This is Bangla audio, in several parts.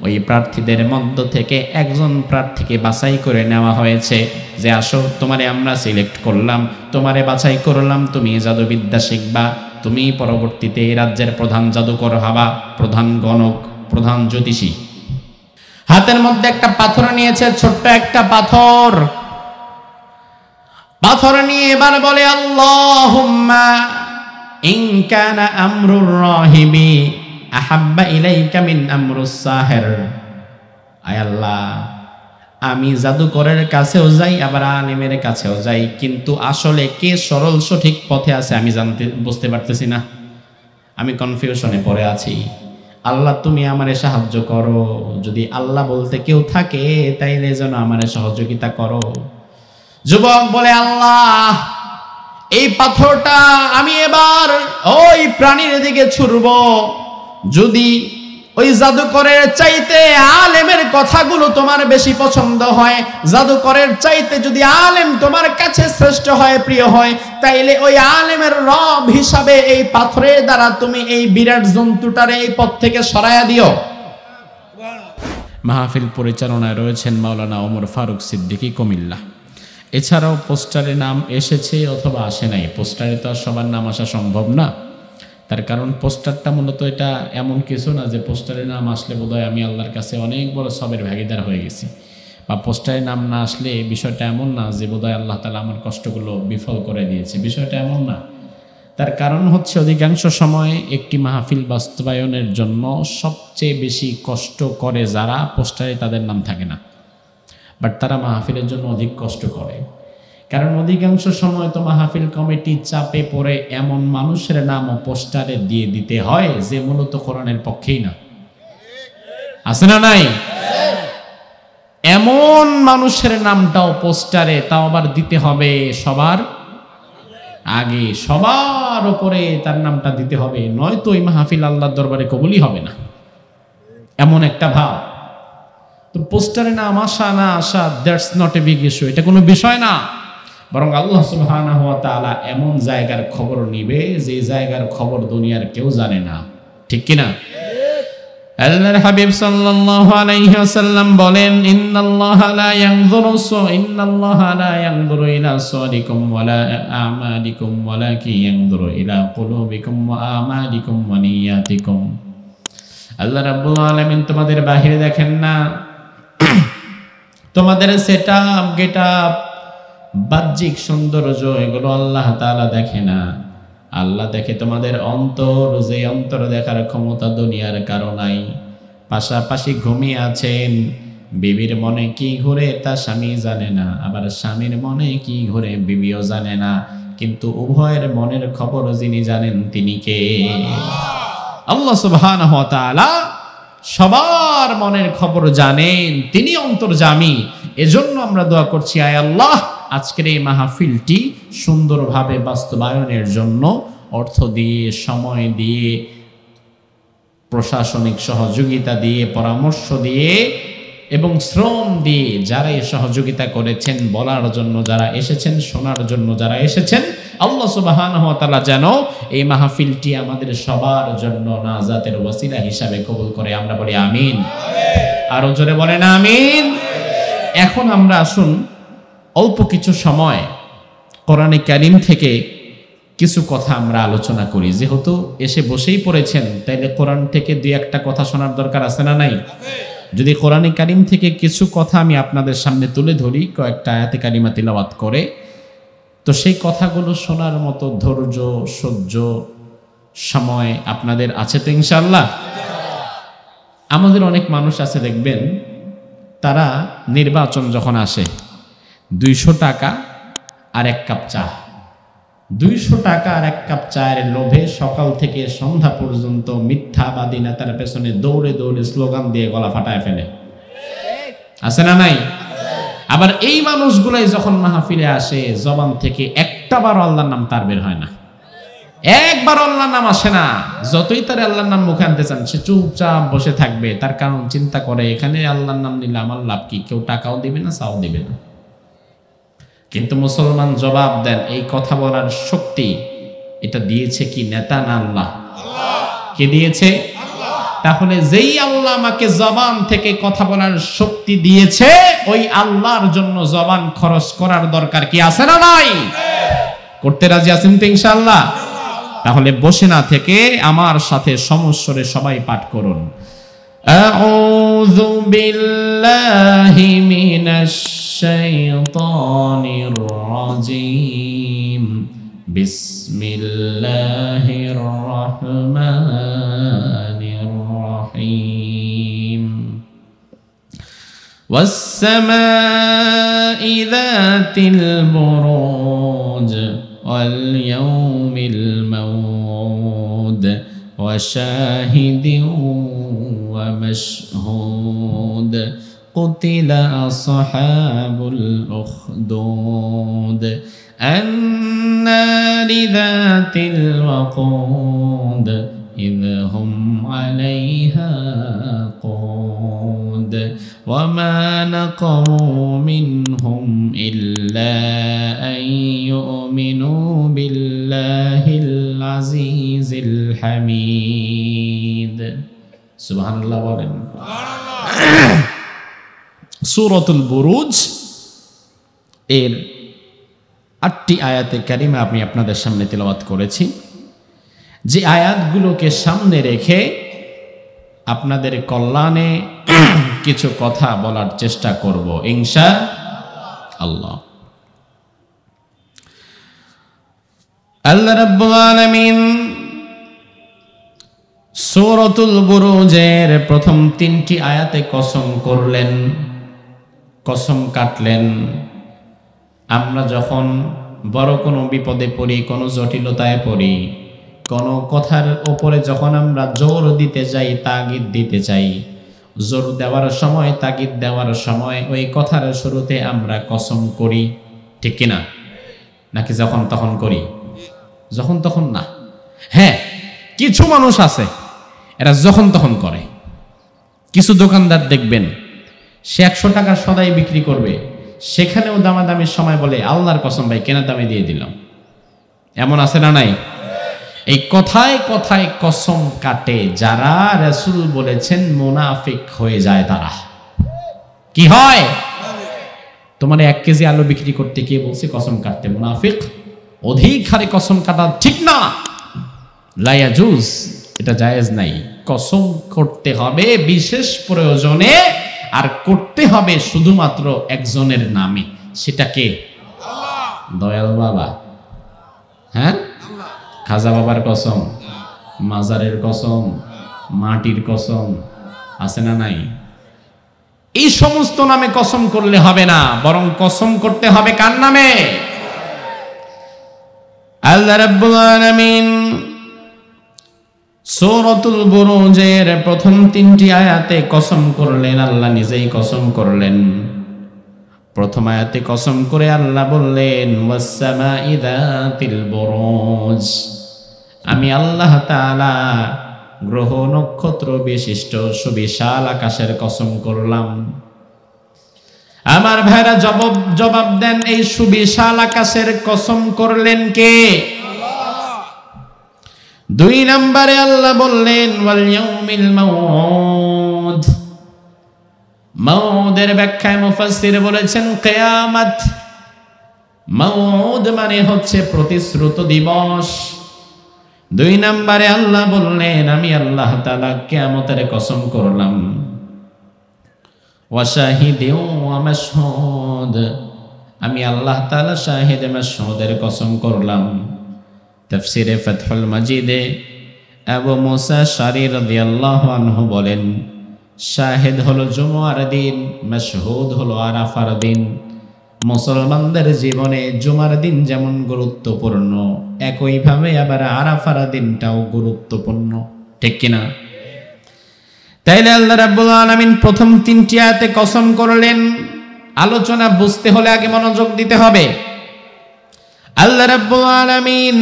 ওই প্রার্থীদের মধ্য থেকে একজন প্রার্থীকে বাছাই করে নেওয়া হয়েছে যে আসো, তোমারে আমরা সিলেক্ট করলাম, তোমারে বাছাই করলাম, তুমি জাদুবিদ্যা শিখবা, তুমি পরবর্তীতে এই রাজ্যের প্রধান জাদুকর হবা, প্রধান গণক, প্রধান জ্যোতিষী। হাতের মধ্যে একটা পাথর নিয়েছে, ছোট্ট একটা পাথর। পাথর নিয়ে এবার বলে আল্লাহুম্মা ইন কানা আমরুর রাহিবি আহাব্বা ইলাইকা মিন আমরুস সাহির। আয় আল্লাহ, আমি জাদুকরের কাছেও যাই, আবার আলেমের কাছেও যাই, কিন্তু আসলে কে সরল সঠিক পথে আছে আমি বুঝতে পারতেছি না। আমি কনফিউশনে পড়ে আছি। আল্লাহ, তুমি আমারে সাহায্য করো। যদি আল্লাহ বলতে কেউ থাকে তাইলে যেন আমারে সহযোগিতা করো। যুবক বলে, আল্লাহ, এই পাথরটা আমি এবার ওই প্রাণীর দিকে ছুড়ব। যদি ওই জাদুকরের চাইতে আলেমের কথাগুলো তোমার বেশি পছন্দ হয়, জাদুকরের চাইতে যদি আলেম তোমার কাছে শ্রেষ্ঠ হয়, প্রিয় হয়, তাইলে ওই আলেমের রব হিসাবে এই পাথরের দ্বারা তুমি এই বিরাট জন্তুটারে এই পথ থেকে সরাইয়া দিও। মাহফিল পরিচালনায় রয়েছেন মাওলানা ওমর ফারুক সিদ্দিকী, কুমিল্লা। এছাড়াও পোস্টারে নাম এসেছে অথবা আসে নাই। পোস্টারে তো আর সবার নাম আসা সম্ভব না, তার কারণ পোস্টারটা মূলত এটা এমন কিছু না যে পোস্টারে নাম আসলে বোধহয় আমি আল্লাহর কাছে অনেক বড় সবের ভাগিদার হয়ে গেছি, বা পোস্টারে নাম না আসলে বিষয়টা এমন না যে বোধহয় আল্লাহ তাআলা আমার কষ্টগুলো বিফল করে দিয়েছে, বিষয়টা এমন না। তার কারণ হচ্ছে অধিকাংশ সময় একটি মাহফিল বাস্তবায়নের জন্য সবচেয়ে বেশি কষ্ট করে যারা, পোস্টারে তাদের নাম থাকে না, বাট তারা মাহফিলের জন্য অধিক কষ্ট করে। কারণ অধিকাংশ সময় তো মাহফিল কমিটি চাপে পড়ে এমন মানুষের নামও পোস্টারে দিয়ে দিতে হয় যে মূলত কোরআনের পক্ষেই না। আছে না নাই? এমন মানুষের নামটাও পোস্টারে, তাও আবার দিতে হবে সবার আগে, সবার উপরে তার নামটা দিতে হবে, নয়তো এই মাহফিল আল্লাহর দরবারে কবুলই হবে না, এমন একটা ভাব। তো পোস্টারে নাম আসা না আসা, that's not a big issue, এটা কোনো বিষয় না। বরং আল্লাহ সুবহানাহু ওয়া তাআলা এমন জায়গার খবর নিবে যে জায়গার খবর দুনিয়ার কেউ জানে না, ঠিক কিনা? আল্লাহর হাবিব সাল্লাল্লাহু আলাইহি ওয়াসাল্লাম বলেন, ইন্নাল্লাহা লা ইয়ানজুরু ইলা সাদিকুম ওয়ালা আমালিকুম ওয়ালাকিন ইয়ানজুরু ইলা কুলুবিকুম ওয়া আমালিকুম ওয়া নিয়াতিকুম। আল্লাহ রাব্বুল আলামিন তোমাদের বাহিরে দেখেন না, তোমাদের সেটআপ, গেটআপ, বাহ্যিক সৌন্দর্য, এগুলো আল্লাহ তাআলা দেখে না। আল্লাহ দেখে তোমাদের অন্তর, যে অন্তর দেখার ক্ষমতা দুনিয়ার কারো নাই। পাশাপাশি ঘুমিয়ে আছেন, বিবির মনে কি ঘুরে তা স্বামী জানে না, আবার স্বামীর মনে কি ঘুরে বিবিও জানে না, কিন্তু উভয়ের মনের খবর যিনি জানেন তিনি কে? আল্লাহ সুবহানাহু ওয়া তাআলা সবার মনের খবর জানেন, তিনি অন্তর্যামী। এজন্য আমরা দোয়া করছি, আয় আল্লাহ, আজকের এই মাহফিলটি সুন্দরভাবে বাস্তবায়নের জন্য অর্থ দিয়ে, সময় দিয়ে, প্রশাসনিক সহযোগিতা দিয়ে, পরামর্শ দিয়ে এবং শ্রম দিয়ে যারা এই সহযোগিতা করেছেন, বলার জন্য যারা এসেছেন, শোনার জন্য যারা এসেছেন, আল্লাহ সুবহানাহু ওয়া তাআলা যেন এই মাহফিলটি আমাদের সবার জন্য নাজাতের ওসিলা হিসাবে কবুল করে। আমরা বলি আমিন। আরো জোরে বলেন আমিন। এখন আমরা আসুন অল্প কিছু সময় কোরআনে কারীম থেকে কিছু কথা আমরা আলোচনা করি। যেহেতু এসে বসেই পড়েছেন, তাইলে কোরআন থেকে দুই একটা কথা শোনার দরকার আছে না নাই? যদি কোরআনে কারীম থেকে কিছু কথা আমি আপনাদের সামনে তুলে ধরি, কয়েকটা আয়াতে কারিমা তিলাওয়াত করে, তো সেই কথাগুলো শোনার মতো ধৈর্য, সহ্য, সময় আপনাদের আছে তো ইনশাআল্লাহ? আমাদের অনেক মানুষ আছে দেখবেন, তারা নির্বাচন যখন আসে 200 টাকা আর 1 কাপ চা, 200 টাকা আর 1 কাপ চায়ের লোভে সকাল থেকে সন্ধ্যা পর্যন্ত মিথ্যাবাদী নেতার পেছনে দৌড়ে দৌড়ে স্লোগান দিয়ে গলা ফাটায় ফেলে, আছে না নাই? আবার এই মানুষগুলাই যখন মাহফিলে আসে, জবান থেকে একটা বার আল্লাহর নাম তার বের হয় না, একবার আল্লাহর নাম আসে না। যতই তার আল্লাহর নাম মুখে আনতে চান, সে চুপচাপ বসে থাকবে। তার কারণ চিন্তা করে, এখানে আল্লাহর নাম নিলে আমার লাভ কি? কেউ টাকাও দিবে না, চাও দিবে না। কিন্তু মুসলমান জবাব দেন, এই কথা বলার শক্তি এটা দিয়েছে কি নেতা না আল্লাহ? কে দিয়েছে? তাহলে যেই আল্লাহ আমাকে জবান থেকে কথা বলার শক্তি দিয়েছে ওই আল্লাহর জন্য জবান খরচ করার দরকার কি আছে না নাই? করতে রাজি আছেন তো ইনশাআল্লাহ? তাহলে বসে না থেকে আমার সাথে সমস্বরে সবাই পাঠ করুন। আউযু বিল্লাহি মিনাশ শাইতানির রাজিম। বিসমিল্লাহির রহমানির রহিম। والسماء ذات البروج واليوم الموعود وشاهد ومشهود قتل أصحاب الأخدود النار ذات الوقود إذ هم عليها قود وما نقموا منهم إلا أن يؤمنوا بالله العزيز الحميد سبحان الله বলেন। সূরাতুল বুরুজ এর ৮টি আয়াতে কারিমা আমি আপনাদের সামনে তেলাওয়াত করেছি। যে আয়াতগুলোকে সামনে রেখে আপনাদের কল্যাণে কিছু কথা বলার চেষ্টা করব ইনশাআল্লাহ। আল্লাহ রাব্বুল আলামিন সূরাতুল বুরুজের প্রথম 3টি আয়াতে কসম করলেন, কসম কাটলেন। আমরা যখন বড় কোনো বিপদে পড়ি, কোনো জটিলতায় পড়ি, কোনো কথার উপরে যখন আমরা জোর দিতে যাই, তাগিদ দিতে চাই, জোর দেওয়ার সময়, তাগিদ দেওয়ার সময় ওই কথার শুরুতে আমরা কসম করি, ঠিক কিনা? নাকি যখন তখন করি? যখন তখন না। হ্যাঁ, কিছু মানুষ আছে এরা যখন তখন করে। কিছু দোকানদার দেখবেন সে 100 টাকার সদাই বিক্রি করবে, সেখানেও দামাদামির সময় বলে আল্লাহর কসম ভাই কেনা দামে দিয়ে দিলাম। এমন আছে না নাই? এই কথায় কথায় কসম কাটে যারা, রাসূল বলেছেন মুনাফিক হয়ে যায় তারা। কি হয়? তোমার 1 কেজি আলু বিক্রি করতে গিয়ে বলছে কসম কাটতে, মুনাফিক। অধিক হারে কসম কাটা ঠিক না, লা ইয়াজুজ, এটা জায়েজ নাই। কসম করতে হবে বিশেষ প্রয়োজনে, আর করতে হবে শুধুমাত্র একজনের নামে। সেটা কে? দয়াল বাবা, হ্যাঁ, খাজা বাবার কসম, মাজারের কসম, মাটির কসম, আছে না নাই? এই সমস্ত নামে কসম করলে হবে না, বরং কসম করতে হবে কার নামে? আল্লাহ রাব্বুল আলামিন সূরাতুল বুরুজের প্রথম 3টি আয়াতে কসম করলেন, আল্লাহ নিজেই কসম করলেন। প্রথম আয়াতে কসম করে আল্লাহ বললেন ওয়াস-সামা'i যাতিল বুরুজ, আমি আল্লাহ তাআলা গ্রহ নক্ষত্র বিশিষ্ট সুবিশাল আকাশের কসম করলাম। আমার ভাইরা জবাব দেন, এই সুবিশাল আকাশের কসম করলেন কে? আল্লাহ। 2 নম্বরে আল্লাহ বললেন ওয়াল ইয়াউমিল মাউউদ। মাউউদের ব্যাখ্যায় মুফাসসির বলেছেন কিয়ামত। মাউউদ মানে হচ্ছে প্রতিশ্রুত দিবস। 2 নম্বরে আল্লাহ বললেন আমি আল্লাহ তাআলা কিয়ামতের কসম করলাম। ওয়া শাহিদিন ওয়া মাশহুদ, আমি আল্লাহ তাআলা শাহিদ মাশহুদের কসম করলাম। তাফসিরে ফাতহুল মাজিদে আবু মুসা আশআরী রাদিয়াল্লাহু আনহু বলেন শাহিদ হলো জুমার দিন, মাশহুদ হলো আরাফার দিন। মুসলমানদের জীবনে জুমার দিন যেমন গুরুত্বপূর্ণ, একইভাবে আবার আরাফার দিনটাও গুরুত্বপূর্ণ, ঠিক কিনা? তাইলে আল্লাহ রাব্বুল আলামিন প্রথম 3টি আয়াতে কসম করলেন। আলোচনা বুঝতে হলে আগে মনোযোগ দিতে হবে। আল্লাহ রাব্বুল আলামিন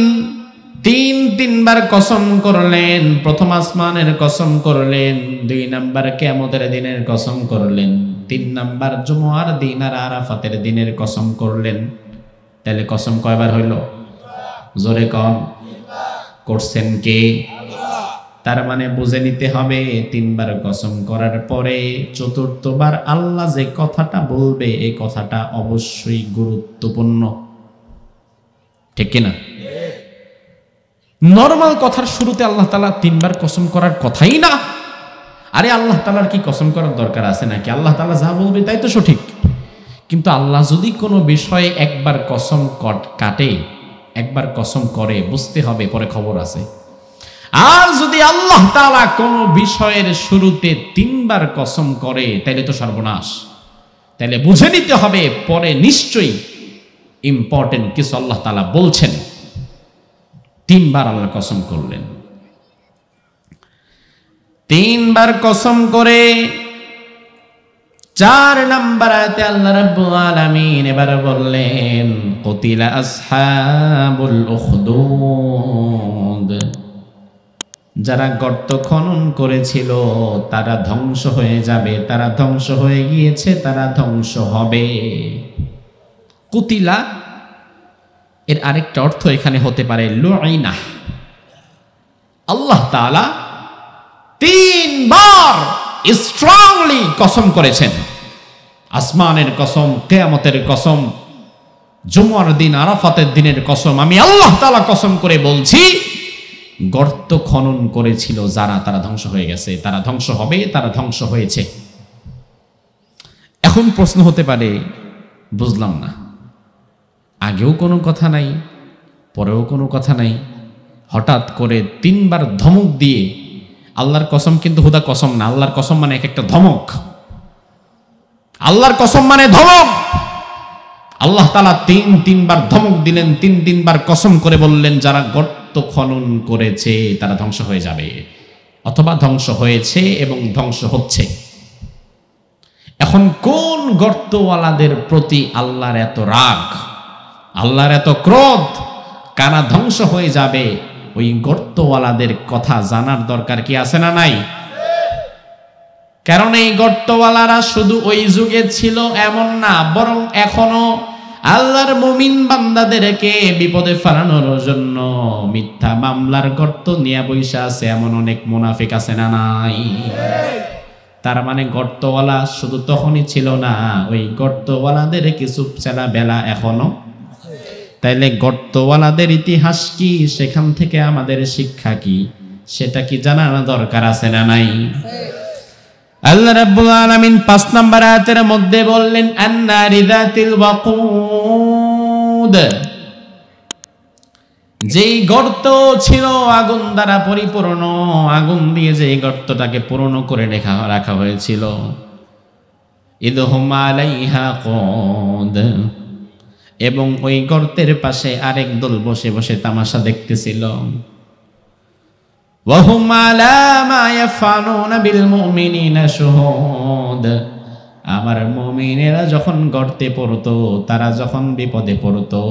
3বার কসম করলেন। প্রথম আসমানের কসম করলেন, 2 নাম্বার কিয়ামতের দিনের কসম করলেন, 3 নাম্বার জুমার দিন আর আরাফাতের দিনের কসম করলেন। তাহলে কসম কয়বার হইল? জোরে কম। করছেন কে? তার মানে বুঝে নিতে হবে 3 বার কসম করার পরে চতুর্থবার আল্লাহ যে কথাটা বলবে এই কথাটা অবশ্যই গুরুত্বপূর্ণ, ঠিক কিনা? নরমাল কথার শুরুতে আল্লাহ তাআলা 3 বার কসম করার কথাই না। আরে আল্লাহ তাআলার কি কসম করার দরকার আছে নাকি? আল্লাহ তাআলা যা বলবে তাই তো সঠিক। কিন্তু আল্লাহ যদি কোনো বিষয়ে একবার কসম কাটে, একবার কসম করে, বুঝতে হবে পরে খবর আছে। আর যদি আল্লাহ তাআলা কোনো বিষয়ের শুরুতে 3 বার কসম করে তাহলে তো সর্বনাশ। তাহলে বুঝে নিতে হবে পরে নিশ্চয়ই ইম্পর্টেন্ট কিছু আল্লাহ তাআলা বলছেন। 3 বার আল্লাহ কসম করলেন। 3 বার কসম করে 4 নম্বর আয়াতে আল্লাহ রাব্বুল আলামিন এবার বললেন কুতিলা আসহাবুল উখদুদ, যারা গর্ত খনন করেছিল তারা ধ্বংস হয়ে যাবে, তারা ধ্বংস হয়ে গিয়েছে, তারা ধ্বংস হবে। কুতিলা এর আরেকটা অর্থ এখানে হতে পারে লুইনা। আল্লাহ তাআলা 3 বার স্ট্রংলি কসম করেছেন। আসমানের কসম, কিয়ামতের কসম, জুমার দিন, আরাফাতের দিনের কসম, আমি আল্লাহ তাআলা কসম করে বলছি গর্ত খনন করেছিল যারা, তারা ধ্বংস হয়ে গেছে, তারা ধ্বংস হবে, তারা ধ্বংস হয়েছে। এখন প্রশ্ন হতে পারে, বুঝলাম না, আগেও কোনো কথা নাই, পরেও কোনো কথা নাই, হঠাৎ করে 3 বার ধমক দিয়ে, আল্লাহর কসম কিন্তু হুদা কসম না, আল্লাহর কসম মানে এক একটা ধমক। আল্লাহর কসম মানে ধমক। আল্লাহ তাআলা 3 বার ধমক দিলেন, 3 বার কসম করে বললেন যারা গর্ত খনন করেছে তারা ধ্বংস হয়ে যাবে, অথবা ধ্বংস হয়েছে এবং ধ্বংস হচ্ছে। এখন কোন গর্তওয়ালাদের প্রতি আল্লাহর এত রাগ, আল্লাহর এত ক্রোধ, কারা ধ্বংস হয়ে যাবে, ওই গর্তওয়ালাদের কথা জানার দরকার কি আছে না নাই? কারণ এই গর্তওয়ালারা শুধু ওই যুগে ছিল এমন না, বরং এখনো আল্লাহর মুমিন বান্দাদেরকে বিপদে ফেলানোর জন্য মিথ্যা মামলার গর্ত নিয়ে বৈশা আছে এমন অনেক মুনাফিক আছে না নাই? তার মানে গর্তওয়ালা শুধু তখনই ছিল না, ওই গর্তওয়ালাদের কিছু চেলা বেলা এখনো। তাইলে গর্তওয়ালাদের ইতিহাস কি, সেখান থেকে আমাদের শিক্ষা কি, সেটা কি জানার দরকার আছে না নাই? আল্লাহ রাব্বুল আলামিন 5 নম্বর আয়াতের মধ্যে বললেন আন্নারি যাতিল ওয়াকুদ, যেই গর্ত ছিল আগুন দ্বারা পরিপূর্ণ, আগুন দিয়ে যে গর্তটাকে পূর্ণ করে রাখা হয়েছিল, ইদহুম আলাইহা কুদ, এবং ওই গর্তের পাশে আরেক দল বসে বসে তামাশা দেখতেছিল। ওয়াহুম আলা মা ইয়াফআলুনা বিল মুমিনিনা শুহুদ, আমার মুমিনেরা যখন গর্তে পড়তো, তারা যখন বিপদে পড়তো,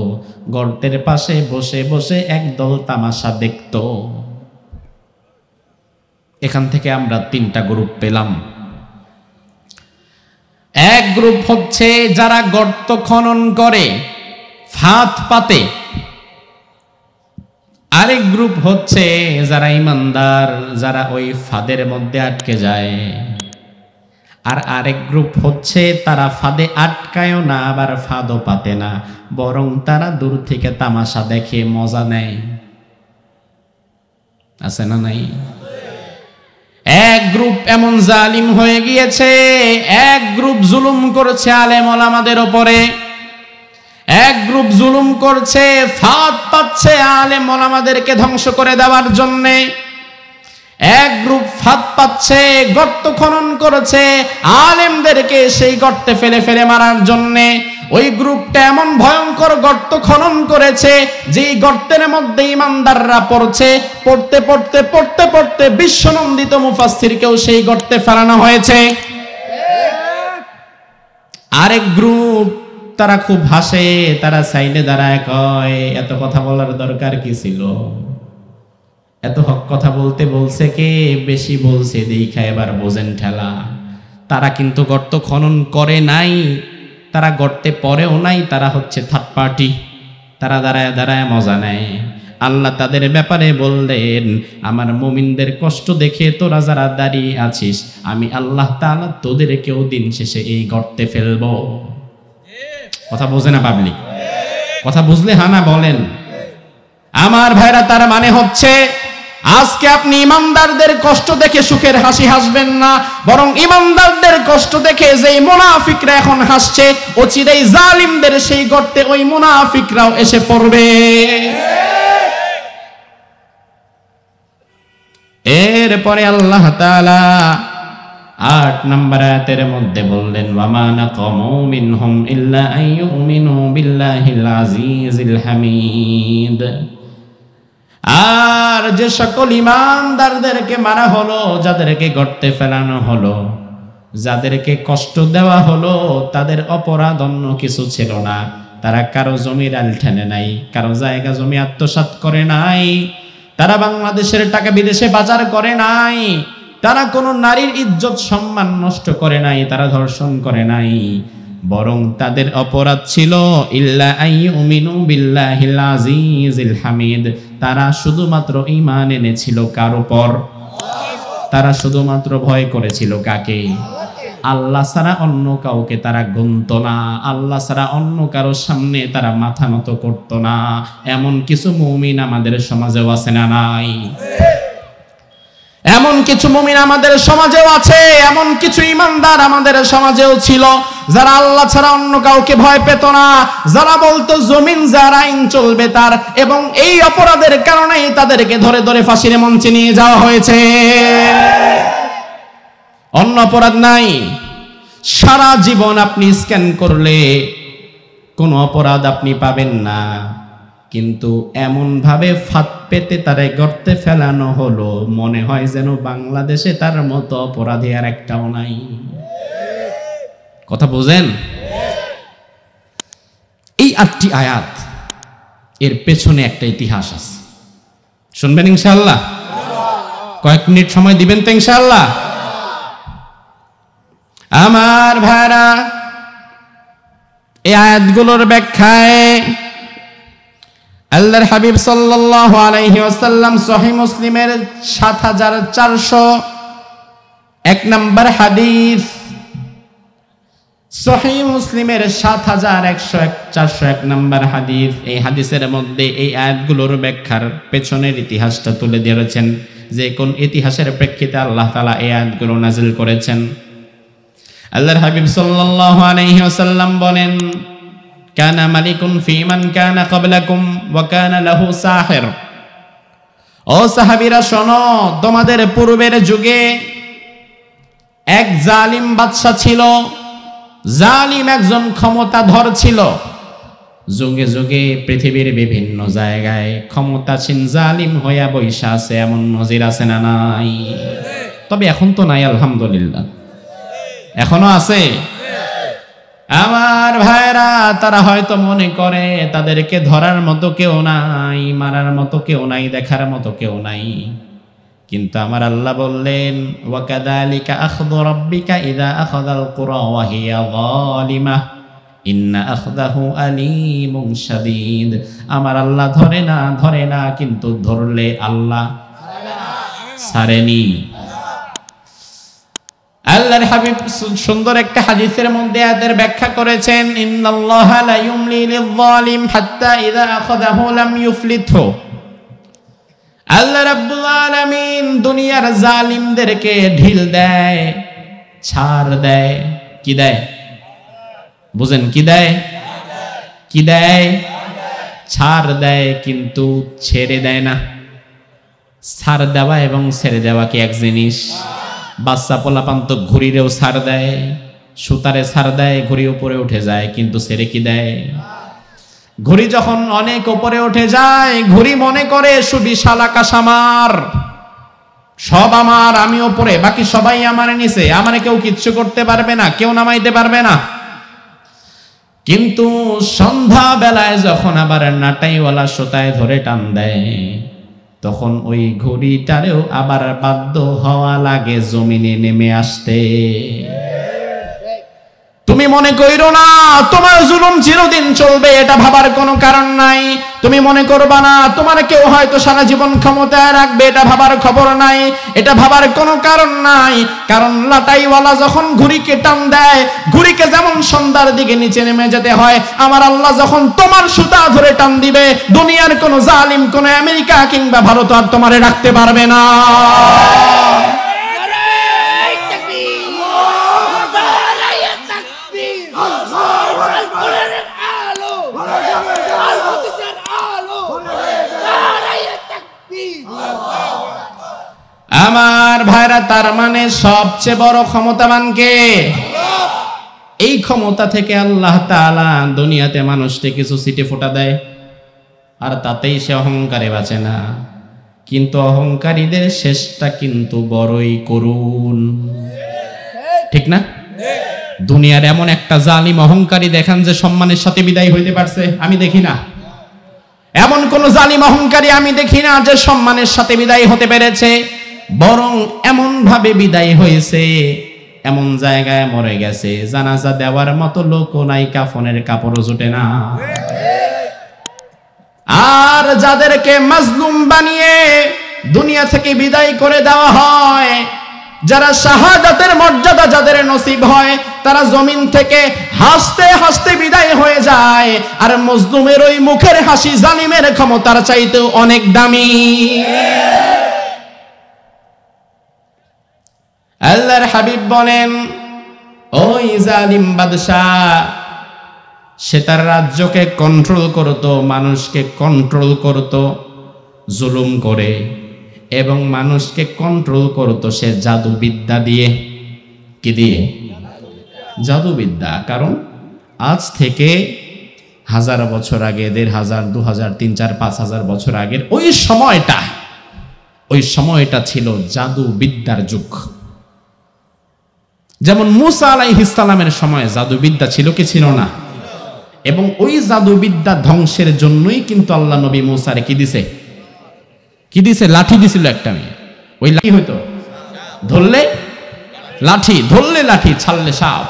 গর্তের পাশে বসে বসে একদল তামাশা দেখতো। এখান থেকে আমরা 3টা গ্রুপ পেলাম। এক গ্রুপ হচ্ছে যারা গর্ত খনন করে, ফাঁদ পাতে। আরেক গ্রুপ হচ্ছে যারা ইমানদার, যারা ওই ফাঁদের মধ্যে আটকে যায়। আর আরেক গ্রুপ হচ্ছে তারা ফাঁদে আটকায়ও না, আবার ফাঁদও পাতে না, বরং তারা দূর থেকে তামাশা দেখে মজা নেয়। আছে না নাই? এক গ্রুপ এমন জালিম হয়ে গিয়েছে, এক গ্রুপ জুলুম করছে আলেম ওলামাদের উপরে, এক গ্রুপ জুলুম করছে, ফাঁদ পাচ্ছে আলেম ওলামাদেরকে ধ্বংস করে দেওয়ার জন্যে। এক গ্রুপ ফাঁদ পাচ্ছে, গর্ত খনন করেছে আলেমদেরকে সেই গর্তে ফেলে ফেলে মারার জন্যে। ওই গ্রুপটা এমন ভয়ঙ্কর গর্ত খনন করেছে, যেই গর্তের মধ্যে ইমানদাররা পড়ছে, পড়তে পড়তে পড়তে পড়তে বিশ্বনন্দিত মুফাসসিরকেও সেই গর্তে ফেলানো হয়েছে। আরেক গ্রুপ তারা খুব হাসে, তারা সাইডে দাঁড়ায় কয় এত কথা বলার দরকার কি ছিল, এত হক কথা বলতে বলছে কে, বেশি বলছে দেখা এবার বোঝেন ঠেলা। তারা কিন্তু গর্ত খনন করে নাই, তারা গর্তে পড়েও নাই, তারা হচ্ছে থার্ড পার্টি, তারা দাঁড়ায় দাঁড়ায় মজা নেয়। আল্লাহ তাদের ব্যাপারে বললেন, আমার মুমিনদের কষ্ট দেখে তোরা যারা দাঁড়িয়ে আছিস, আমি আল্লাহ তাআলা তোদেরকেও দিন শেষে এই গর্তে ফেলবো। কথা বোঝে না পাবলিক? কথা বুঝলে হানা বলেন। আমার ভাইরা, তার মানে হচ্ছে আজকে আপনি ইমানদারদের কষ্ট দেখে সুখের হাসি হাসবেন না, বরং ইমানদারদের কষ্ট দেখে যেই মুনাফিকরা এখন হাসছে, অচিরেই জালিমদের সেই গর্তে ওই মুনাফিকরাও এসে পড়বে। এরপরে আল্লাহ তাআলা ৮ নম্বর আয়াতের মধ্যে বললেন, ওয়ামা নাকামু মিনহুম ইল্লা আইয়ুমিনু বিল্লাহিল আজিজিল হামিদ। আর যে সকল ইমানদারদেরকে মারা হলো, যাদেরকে গর্তে ফেলানো হলো, যাদেরকে কষ্ট দেওয়া হলো, তাদের অপরাধ অন্য কিছু ছিল না। তারা কারো জমির আল ঠেনে নাই, কারো জায়গা জমি আত্মসাৎ করে নাই, তারা বাংলাদেশের টাকা বিদেশে পাচার করে নাই, তারা কোনো নারীর ইজ্জত সম্মান নষ্ট করে নাই, তারা ধর্ষণ করে নাই, বরং তাদের অপরাধ ছিল ইল্লা আইয়ুমিনু বিল্লাহিল আজিজিল হামিদ। তারা শুধুমাত্র ঈমান এনেছিল কার উপর? তারা শুধুমাত্র ভয় করেছিল কাকে? আল্লাহ ছাড়া অন্য কাউকে তারা গুনতো না, আল্লাহ ছাড়া অন্য কারো সামনে তারা মাথা নত করতো না। এমন কিছু মুমিন আমাদের সমাজেও আছে না নাই? এমন কিছু মুমিন আমাদের সমাজেও আছে, এমন কিছু ইমানদার আমাদের সমাজেও ছিল, যারা আল্লাহ ছাড়া অন্য কাউকে ভয় পেত না, যারা বলতো জমিন যার আইন চলবে তার, এবং এই অপরাধের কারণেই তাদেরকে ধরে ধরে ফাঁসির মঞ্চে নিয়ে যাওয়া হয়েছে। অন্য অপরাধ নাই। সারা জীবন আপনি স্ক্যান করলে কোনো অপরাধ আপনি পাবেন না, কিন্তু এমন ভাবে ফাঁদ পেতে তারে গর্তে ফেলানো হলো, মনে হয় যেন বাংলাদেশে তার মতো অপরাধী আর একটাও নাই। কথা বুঝেন? এই ৮টি আয়াত, এর পেছনে একটা ইতিহাস আছে, শুনবেন ইনশাআল্লাহ? কয়েক মিনিট সময় দিবেন তো ইনশাআল্লাহ? আমার ভাইরা, এই আয়াতগুলোর ব্যাখ্যায় আল্লাহর হাবিব সাল্লাল্লাহু আলাইহি ওয়াসাল্লাম সহিহ মুসলিমের ৭৪০১ নম্বর হাদিস, সহিহ মুসলিমের ৭৪০১ নম্বর হাদিস, এই হাদিসের মধ্যে এই আয়াতগুলোর ব্যাখ্যার পেছনের ইতিহাসটা তুলে ধরেছেন, যে কোন ইতিহাসের প্রেক্ষিতে আল্লাহ তাআলা এই আয়াতগুলো নাযিল করেছেন। আল্লাহর হাবিব সাল্লাল্লাহু আলাইহি ওয়াসাল্লাম বলেন, কানা মালিকুন ফি মান কানা ক্বাবলাকুম ওয়া কানা লাহু সাহির। ও সাহাবীরা শোনো, তোমাদের পূর্বের যুগে এক জালিম বাদশা ছিল, জালিম একজন ক্ষমতাধর ছিল। যুগে যুগে পৃথিবীর বিভিন্ন জায়গায় ক্ষমতাসীন জালিম হইয়া বৈশা আছে, এমন নজির আছে না নাই? তবে এখন তো নাই, আলহামদুলিল্লাহ। এখনো আছে। আমার ভাইরা, তারা হয়তো মনে করে তাদেরকে ধরার মতো কেউ নাই, মারার মতো কেউ নাই, দেখার মতো কেউ নাই, কিন্তু আমার আল্লাহ বললেন, ওয়া কাযালিকা আখযু রাব্বিকা ইযা আখাযাল কুরা ওয়া হিয়া যালিমাহ ইন্না আখযাহু আলীমুন শাদীদ। আমার আল্লাহ ধরে না, কিন্তু ধরলে আল্লাহ ছাড়েনি। আল্লাহর হাবিব সুন্দর একটা হাদিসের মধ্যে এদের ব্যাখ্যা করেছেন, ইন্নাল্লাহা লা ইউমলি লিয-যালিম হাত্তা ইযা আখাযাহু লাম ইউফলিতহু। আল্লাহ রাব্বুল আলামিন দুনিয়ার জালিমদেরকে ঢিল দেয়, ছাড় দেয়। কি দেয়? বুঝেন? কি দেয়? কি দেয়? ছাড় দেয়, কিন্তু ছেড়ে দেয় না। ছাড় দেওয়া এবং ছেড়ে দেওয়া কি এক জিনিস? বাচ্চা পোলাপান তো ঘুড়িরেও ছাড় দেয়, সুতারে ছাড় দেয়, ঘুড়ি উপরে উঠে যায়, কিন্তু ছেড়ে কি দেয়? ঘুড়ি যখন অনেক উপরে উঠে যায়, ঘুড়ি মনে করে সুবিশাল আকাশ আমার, সব আমার, আমি উপরে, বাকি সবাই আমার নিচে, আমারে কেউ কিচ্ছু করতে পারবে না, কেউ নামাইতে পারবে না। কিন্তু সন্ধ্যা বেলায় যখন আবার নাটাইওয়ালা সুতায় ধরে টান দেয়, তখন ওই ঘুড়িটারেও আবার বাধ্য হওয়া লাগে জমিনে নেমে আসতে। তুমি তুমি মনে কইরো না তোমার জুলুম চিরদিন চলবে, এটা ভাবার কোনো কারণ নাই। তুমি মনে করবা না তোমার কেউ হয়তো সারা জীবন ক্ষমতায় রাখবে, এটা ভাবার খবর নাই, এটা ভাবার কোনো কারণ নাই। কারণ লাটাইওয়ালা যখন ঘুড়িকে টান দেয়, ঘুড়িকে যেমন সন্ধ্যার দিকে নিচে নেমে যেতে হয়, আমার আল্লাহ যখন তোমার সুতা ধরে টান দিবে, দুনিয়ার কোন জালিম, কোন আমেরিকা কিংবা ভারত আর তোমারে রাখতে পারবে না। আমার ভাইরা, তার মানে সবচেয়ে বড় ক্ষমতাবান কে? এই ক্ষমতা থেকে আল্লাহ তাআলা দুনিয়াতে মানুষকে কিছু সিটে ফোঁটা দেয়, আর তাতেই সে অহংকারে বাঁচে না। কিন্তু অহংকারীদের শেষটা কিন্তু বড়ই করুণ, ঠিক না? দুনিয়ার এমন একটা জালিম অহংকারী দেখান যে সম্মানের সাথে বিদায় হইতে পারছে? আমি দেখি না। এমন কোন জালিম অহংকারী আমি দেখি না যে সম্মানের সাথে বিদায় হতে পেরেছে। বরং এমন ভাবে বিদায় হয়েছে, এমন জায়গায় মরে গেছে জানাজা দেওয়ার মতো লোকও নাই, কাফনের কাপড়ও জোটে না। আর যাদেরকে মাজলুম বানিয়ে দুনিয়া থেকে বিদায় করে দেওয়া হয়, যারা শাহাদাতের মর্যাদা যাদের নসিব হয়, তারা জমিন থেকে হাসতে হাসতে বিদায় হয়ে যায়। আর মজলুমের ওই মুখের হাসি জালিমের ক্ষমতার চাইতেও অনেক দামি। আল্লাহর হাবিব বলেন, ওই জালিম বাদশাহ সে তার রাজ্যকে কন্ট্রোল করত, মানুষকে কন্ট্রোল করত জুলুম করে, এবং মানুষকে কন্ট্রোল করত সে জাদুবিদ্যা দিয়ে। কি দিয়ে? জাদুবিদ্যা। কারণ আজ থেকে 1000 বছর আগে, 1500, 2000, 3000, 5000 বছর আগের ওই সময়টা ছিল জাদুবিদ্যার যুগ। যেমন মুসা আলাইহিস সালামের সময় জাদুবিদ্যা ছিল কি ছিল না? এবং ওই জাদুবিদ্যা ধ্বংসের জন্যই কিন্তু আল্লাহ নবী মুসারে কি দিছে? লাঠি দিছিল একটা মেয়ে। ওই লাঠি হইতো ধরলে লাঠি, ছাড়লে সাপ।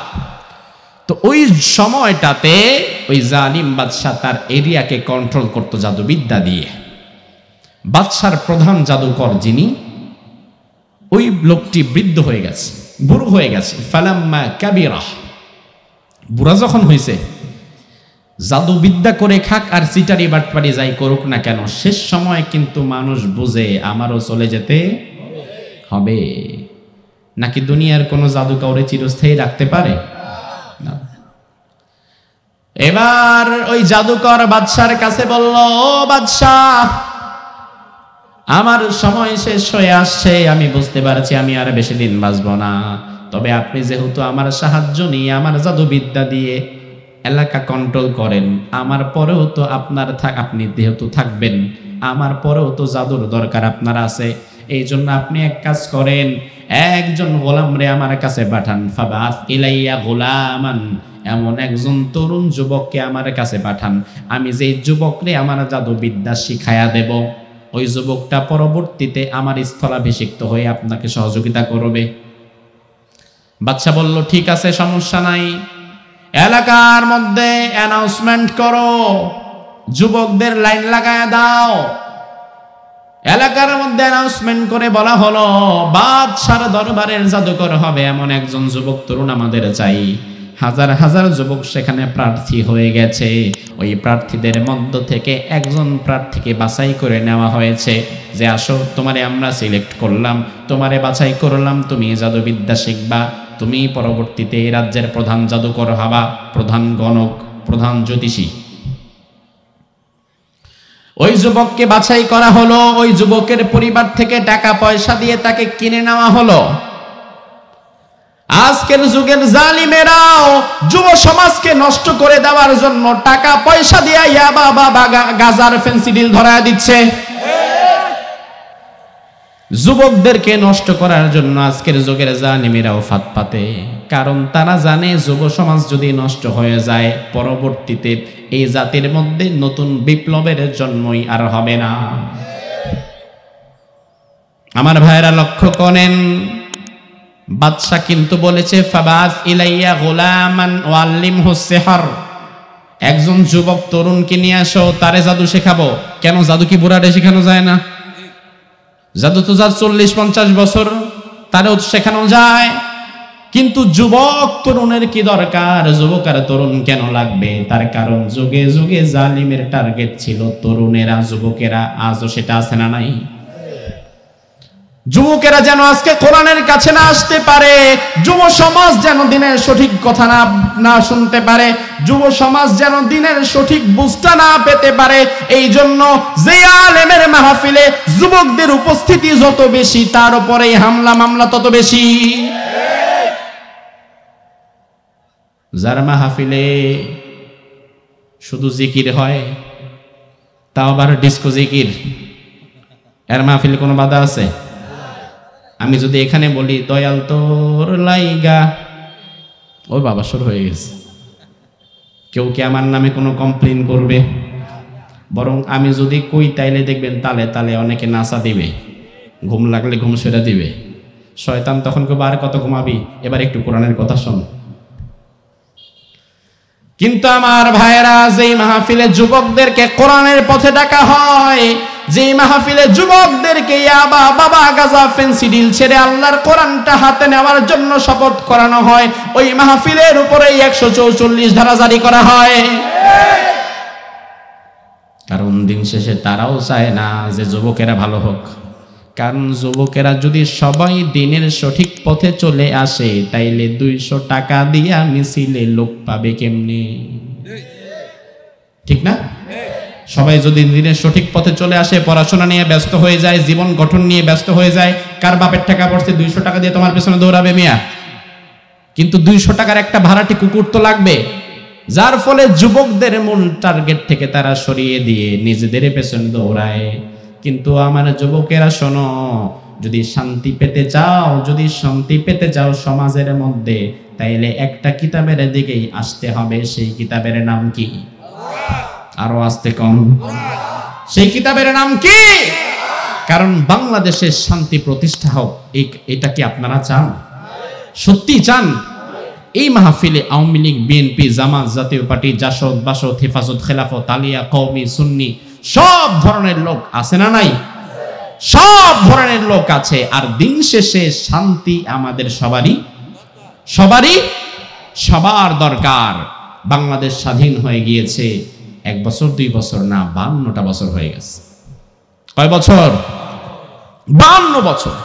তো ওই সময়টাতে ওই জালিম বাদশা তার এরিয়াকে কন্ট্রোল করত জাদুবিদ্যা দিয়ে। বাদশার প্রধান জাদুকর যিনি, ওই লোকটি বৃদ্ধ হয়ে গেছে, বুড়ো হয়ে গেছে। ফালাম্মা কাবিরা, বুড়া যখন হয়েছে, জাদুবিদ্যা করে খাক আর চিটারি বাটপারি যাই করুক না কেন, শেষ সময় কিন্তু মানুষ বুঝে আমারও চলে যেতে হবে। নাকি দুনিয়ার কোন জাদু কাউরে চিরস্থায়ী রাখতে পারে না। এবার ওই জাদুকর বাদশার কাছে বলল, ও বাদশাহ, আমার সময় শেষ হয়ে আসছে, আমি বুঝতে পারছি আমি আর বেশি দিন বাঁচব না। তবে আপনি যেহেতু আমার সাহায্য নিয়ে আমার জাদুবিদ্যা দিয়ে এলাকা কন্ট্রোল করেন, আমার পরেও তো আপনি যেহেতু থাকবেন, আমার পরেও তো জাদুর দরকার আপনার আছে। এই জন্য আপনি এক কাজ করেন, একজন গোলাম রে আমার কাছে পাঠান। ফাবাত ইলাইয়া গোলামান, এমন একজন তরুণ যুবককে আমার কাছে পাঠান। আমি যেই যুবকরে আমার জাদুবিদ্যা শিখায়া দেব, ওই যুবকটা পরবর্তীতে আমার স্থলাভিষিক্ত হয়ে আপনাকে সহযোগিতা করবে। বাদশা বলল, ঠিক আছে, সমস্যা নাই। এলাকার মধ্যে অ্যানাউন্সমেন্ট করো, যুবকদের লাইন লাগায় দাও। এলাকার মধ্যে অ্যানাউন্সমেন্ট করে বলা হলো, বাদশার দরবারের জাদুকর হবে এমন একজন যুবক তরুণ আমাদের চাই। হাজার হাজার যুবক সেখানে প্রার্থী হয়ে গেছে। ওই প্রার্থীদের মধ্য থেকে একজন প্রার্থীকে বাছাই করে নেওয়া হয়েছে যে আসো, তোমারে আমরা সিলেক্ট করলাম, তোমারে বাছাই করলাম, তুমি জাদুবিদ্যা শিখবা, তুমি পরবর্তীতে এই রাজ্যের প্রধান জাদুকর হবা, প্রধান গণক, প্রধান জ্যোতিষী। ওই যুবককে বাছাই করা হলো। ওই যুবকের পরিবার থেকে টাকা পয়সা দিয়ে তাকে কিনে নেওয়া হলো। আজকের যুগের জালিমেরাও যুব সমাজকে নষ্ট করে দেওয়ার জন্য টাকা পয়সা দিয়ে ইয়াবা বা গাজার ফেন্সিডিল ধরায় দিচ্ছে। যুবকদেরকে নষ্ট করার জন্য আজকের যুগের জালিমেরাও ফাঁদ পাতে। কারণ তারা জানে যুব সমাজ যদি নষ্ট হয়ে যায়, পরবর্তীতে এই জাতির মধ্যে নতুন বিপ্লবের জন্মই আর হবে না। আমার ভাইয়েরা লক্ষ্য করেন, বাদশা কিন্তু বলেছে ফাবাস ইলাইয়া গোলামান ওয়াল্লিমহু সিহর, একজন যুবক তরুণকে নিয়ে আসো, তারে জাদু শেখাবো। কেন, জাদু কি বুড়ারে শেখানো যায় না? জাদু তো যার 40-50 বছর, তারেও শেখানো যায়। কিন্তু যুবক তরুণের কি দরকার? যুবক আর তরুণ কেন লাগবে? তার কারণ যুগে যুগে জালিমের টার্গেট ছিল তরুণেরা, যুবকেরা। আজও সেটা আছে না নাই? যুবকেরা যেন আজকে কোরআনের কাছে না আসতে পারে, যুব সমাজ যেন দিনের সঠিক কথা না শুনতে পারে, যুব সমাজ যেন দিনের সঠিক বুঝটা না পেতে পারে, এই জন্য যে আলেমের মাহফিলে যুবকদের উপস্থিতি যত বেশি, তার উপরেই হামলা মামলা তত বেশি। যার মাহফিলে শুধু জিকির হয়, তাও আবার ডিস্কো জিকির, এর মাহফিলে কোনো বাধা আছে? আমি যদি এখানে বলি দয়াল তোর লাইগা, ওই বাবা শুরু হয়ে গেছে, কেউ কি আমার নামে কোনো কমপ্লেন করবে? বরং আমি যদি কই তাইলে দেখবেন তালে তালে অনেকে নাচা দিবে, ঘুম লাগলে ঘুম সেরে দিবে। শয়তান তখন কেউ আর কত ঘুমাবি, এবার একটু কোরআনের কথা শোন। কিন্তু আমার ভাইয়েরা, যেই মাহফিলে যুবকদেরকে কোরআনের পথে ডাকা হয়, যেই মাহফিলে যুবকদেরকে ইয়াবা, বাবা, গাজা, ফেন্সিডিল ছেড়ে আল্লাহর কোরআনটা হাতে নেওয়ার জন্য শপথ করানো হয়, ওই মাহফিলের উপরে 144 ধারা জারি করা হয়। কারণ দিন শেষে তারাও চায় না যে যুবকেরা ভালো হোক। কারণ যুবকেরা যদি সবাই দিনের সঠিক পথে চলে আসে, তাইলে 200 টাকা দিয়া মিছিলে লোক পাবে কেমনে? ঠিক না? সবাই যদি দিনের সঠিক পথে চলে আসে, পড়াশোনা নিয়ে ব্যস্ত হয়ে যায়, জীবন গঠন নিয়ে ব্যস্ত হয়ে যায়, কার বাপের টাকা পড়ছে 200 টাকা দিয়ে তোমার পেছনে দৌড়াবে মিয়া? কিন্তু 200 টাকার একটা ভাড়াটি কুকুর তো লাগবে। যার ফলে যুবকদের মূল টার্গেট থেকে তারা সরিয়ে দিয়ে নিজেদের পেছনে দৌড়ায়। কিন্তু আমার যুবকেরা শোনো, যদি শান্তি পেতে চাও, যদি শান্তি পেতে চাও সমাজের মধ্যে, তাইলে একটা কিতাবের দিকেই আসতে হবে। সেই কিতাবের নাম কি? আরো আসতে কম। সেই কিতাবের নাম কি? কারণ বাংলাদেশের শান্তি প্রতিষ্ঠা হোক, এটা কি আপনারা চান? সত্যি চান? এই মাহফিলে আওয়ামী লীগ, বিএনপি, জামাত, জাতীয় পার্টি, জাসদ, বাসদ, হেফাজত, খেলাফত, আলিয়া, কওমি, সুন্নি, সব ধরনের লোক আছে না নাই? সব ধরনের লোক আছে। আর দিন শেষে শান্তি আমাদের সবার দরকার। বাংলাদেশ স্বাধীন হয়ে গিয়েছে 1 বছর 2 বছর না, 52টা বছর হয়ে গেছে। কয় বছর? 52 বছর।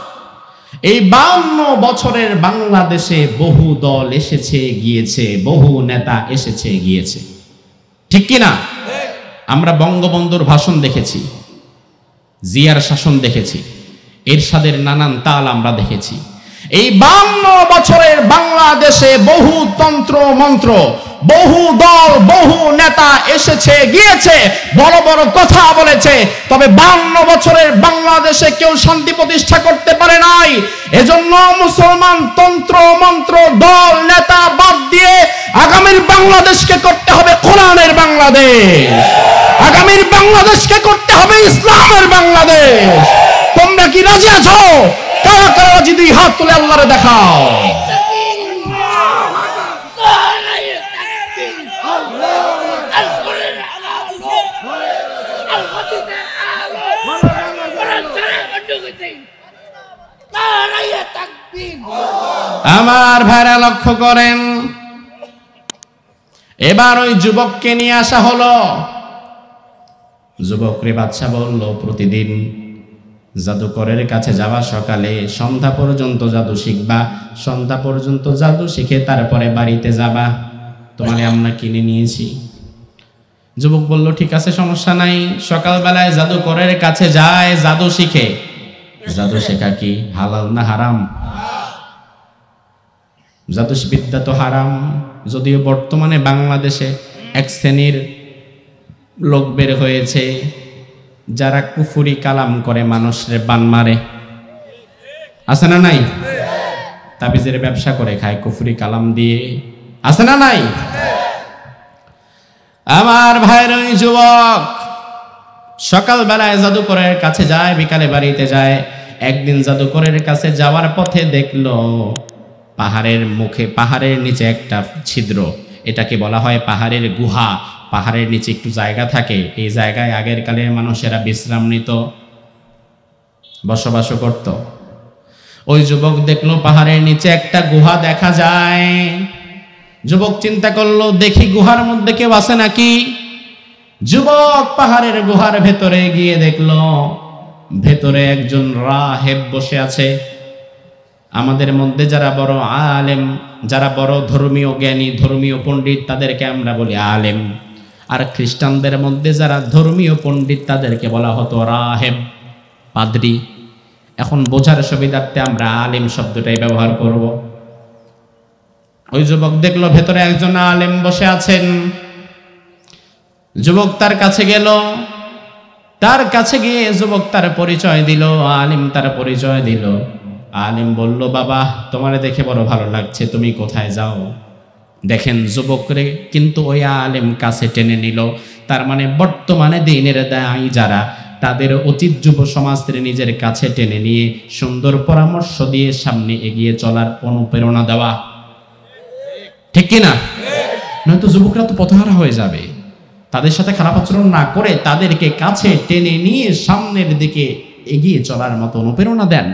এই 52 বছরের বাংলাদেশে বহু দল এসেছে গিয়েছে, বহু নেতা এসেছে গিয়েছে, ঠিক কিনা? আমরা বঙ্গবন্ধুর ভাষণ দেখেছি, জিয়ার শাসন দেখেছি, এরশাদের নানান তাল আমরা দেখেছি। এই 52 বছরের বাংলাদেশে বহু তন্ত্র মন্ত্র, বহু দল, বহু নেতা এসেছে গিয়েছে, বড় বড় কথা বলেছে, তবে 52 বছরের বাংলাদেশে কেউ শান্তি প্রতিষ্ঠা করতে পারে নাই। এজন্য মুসলমান তন্ত্র মন্ত্র, দল, নেতা বাদ দিয়ে আগামীর বাংলাদেশকে করতে হবে কোরআনের বাংলাদেশ। আগামীর বাংলাদেশকে করতে হবে ইসলামের বাংলাদেশ। তোমরা কি রাজি আছো? কারা কারা রাজি? 2 হাত তুলে আল্লাহরে দেখাও। আমার ভাইরা লক্ষ্য করেন, এবার ওই যুবককে নিয়ে আসা হলো। যুবকরে বাদশা বলল, প্রতিদিন জাদুকরের কাছে যাওয়া, সকালে সন্ধ্যা পর্যন্ত জাদু শিখবা, সন্ধ্যা পর্যন্ত জাদু শিখে তারপরে বাড়িতে যাবা, তোমারে আমরা কিনে নিয়েছি। যুবক বলল, ঠিক আছে, সমস্যা নাই। সকালবেলায় জাদুকরের কাছে যায়, জাদু শিখে। জাদু শেখা কি হালাল না হারাম? জাদু বিদ্যা তো হারাম। যদিও বর্তমানে বাংলাদেশে এক শ্রেণীর লোক বের হয়েছে যারা কুফুরি কালাম করে মানুষের বান মারে, আছে না নাই? তাবিজের ব্যবসা করে খায় কুফুরি কালাম দিয়ে, আছে না নাই? আমার ভাইয়ের ওই যুবক সকালবেলায় জাদুকরের কাছে যায়, বিকালে বাড়িতে যায়। একদিন জাদুকরের কাছে যাওয়ার পথে দেখলো পাহাড়ের মুখে, পাহাড়ের নিচে একটা ছিদ্র, এটাকে বলা হয় পাহাড়ের গুহা। পাহাড়ের নিচে একটু জায়গা থাকে, এই জায়গায় আগের কালের মানুষেরা বিশ্রাম নিত, বসবাস করত। ওই যুবক দেখলো পাহাড়ের নিচে একটা গুহা দেখা যায়। যুবক চিন্তা করলো, দেখি গুহার মধ্যে কেউ আছে নাকি। যুবক পাহাড়ের গুহার ভেতরে গিয়ে দেখলো ভেতরে একজন রাহেব বসে আছে। আমাদের মধ্যে যারা বড় আলেম, যারা বড় ধর্মীয় জ্ঞানী, ধর্মীয় পণ্ডিত, তাদেরকে আমরা বলি আলেম। আর খ্রিস্টানদের মধ্যে যারা ধর্মীয় পণ্ডিত, তাদেরকে বলা হতো রাহেব, পাদ্রী। এখন বোঝার সুবিধার্থে আমরা আলেম শব্দটাই ব্যবহার করব। ওই যুবক দেখলো ভেতরে একজন আলেম বসে আছেন। যুবক তার কাছে গেল, তার কাছে গিয়ে যুবক তার পরিচয় দিল, আলেম তার পরিচয় দিল। আলেম বলল, বাবা তোমারে দেখে বড় ভালো লাগছে, তুমি কোথায় যাও? দেখেন যুবকরে কিন্তু ওই আলেম কাছে টেনে নিল। তার মানে বর্তমানে দিনের দায়ী যারা, তাদের উচিত যুব সমাজের নিজের কাছে টেনে নিয়ে সুন্দর পরামর্শ দিয়ে সামনে এগিয়ে চলার অনুপ্রেরণা দেওয়া, ঠিক কিনা? নয়তো যুবকরা তো পথহারা হয়ে যাবে। তাদের সাথে খারাপ আচরণ না করে তাদেরকে কাছে টেনে নিয়ে সামনের দিকে এগিয়ে চলার মতো অনুপ্রেরণা দেন।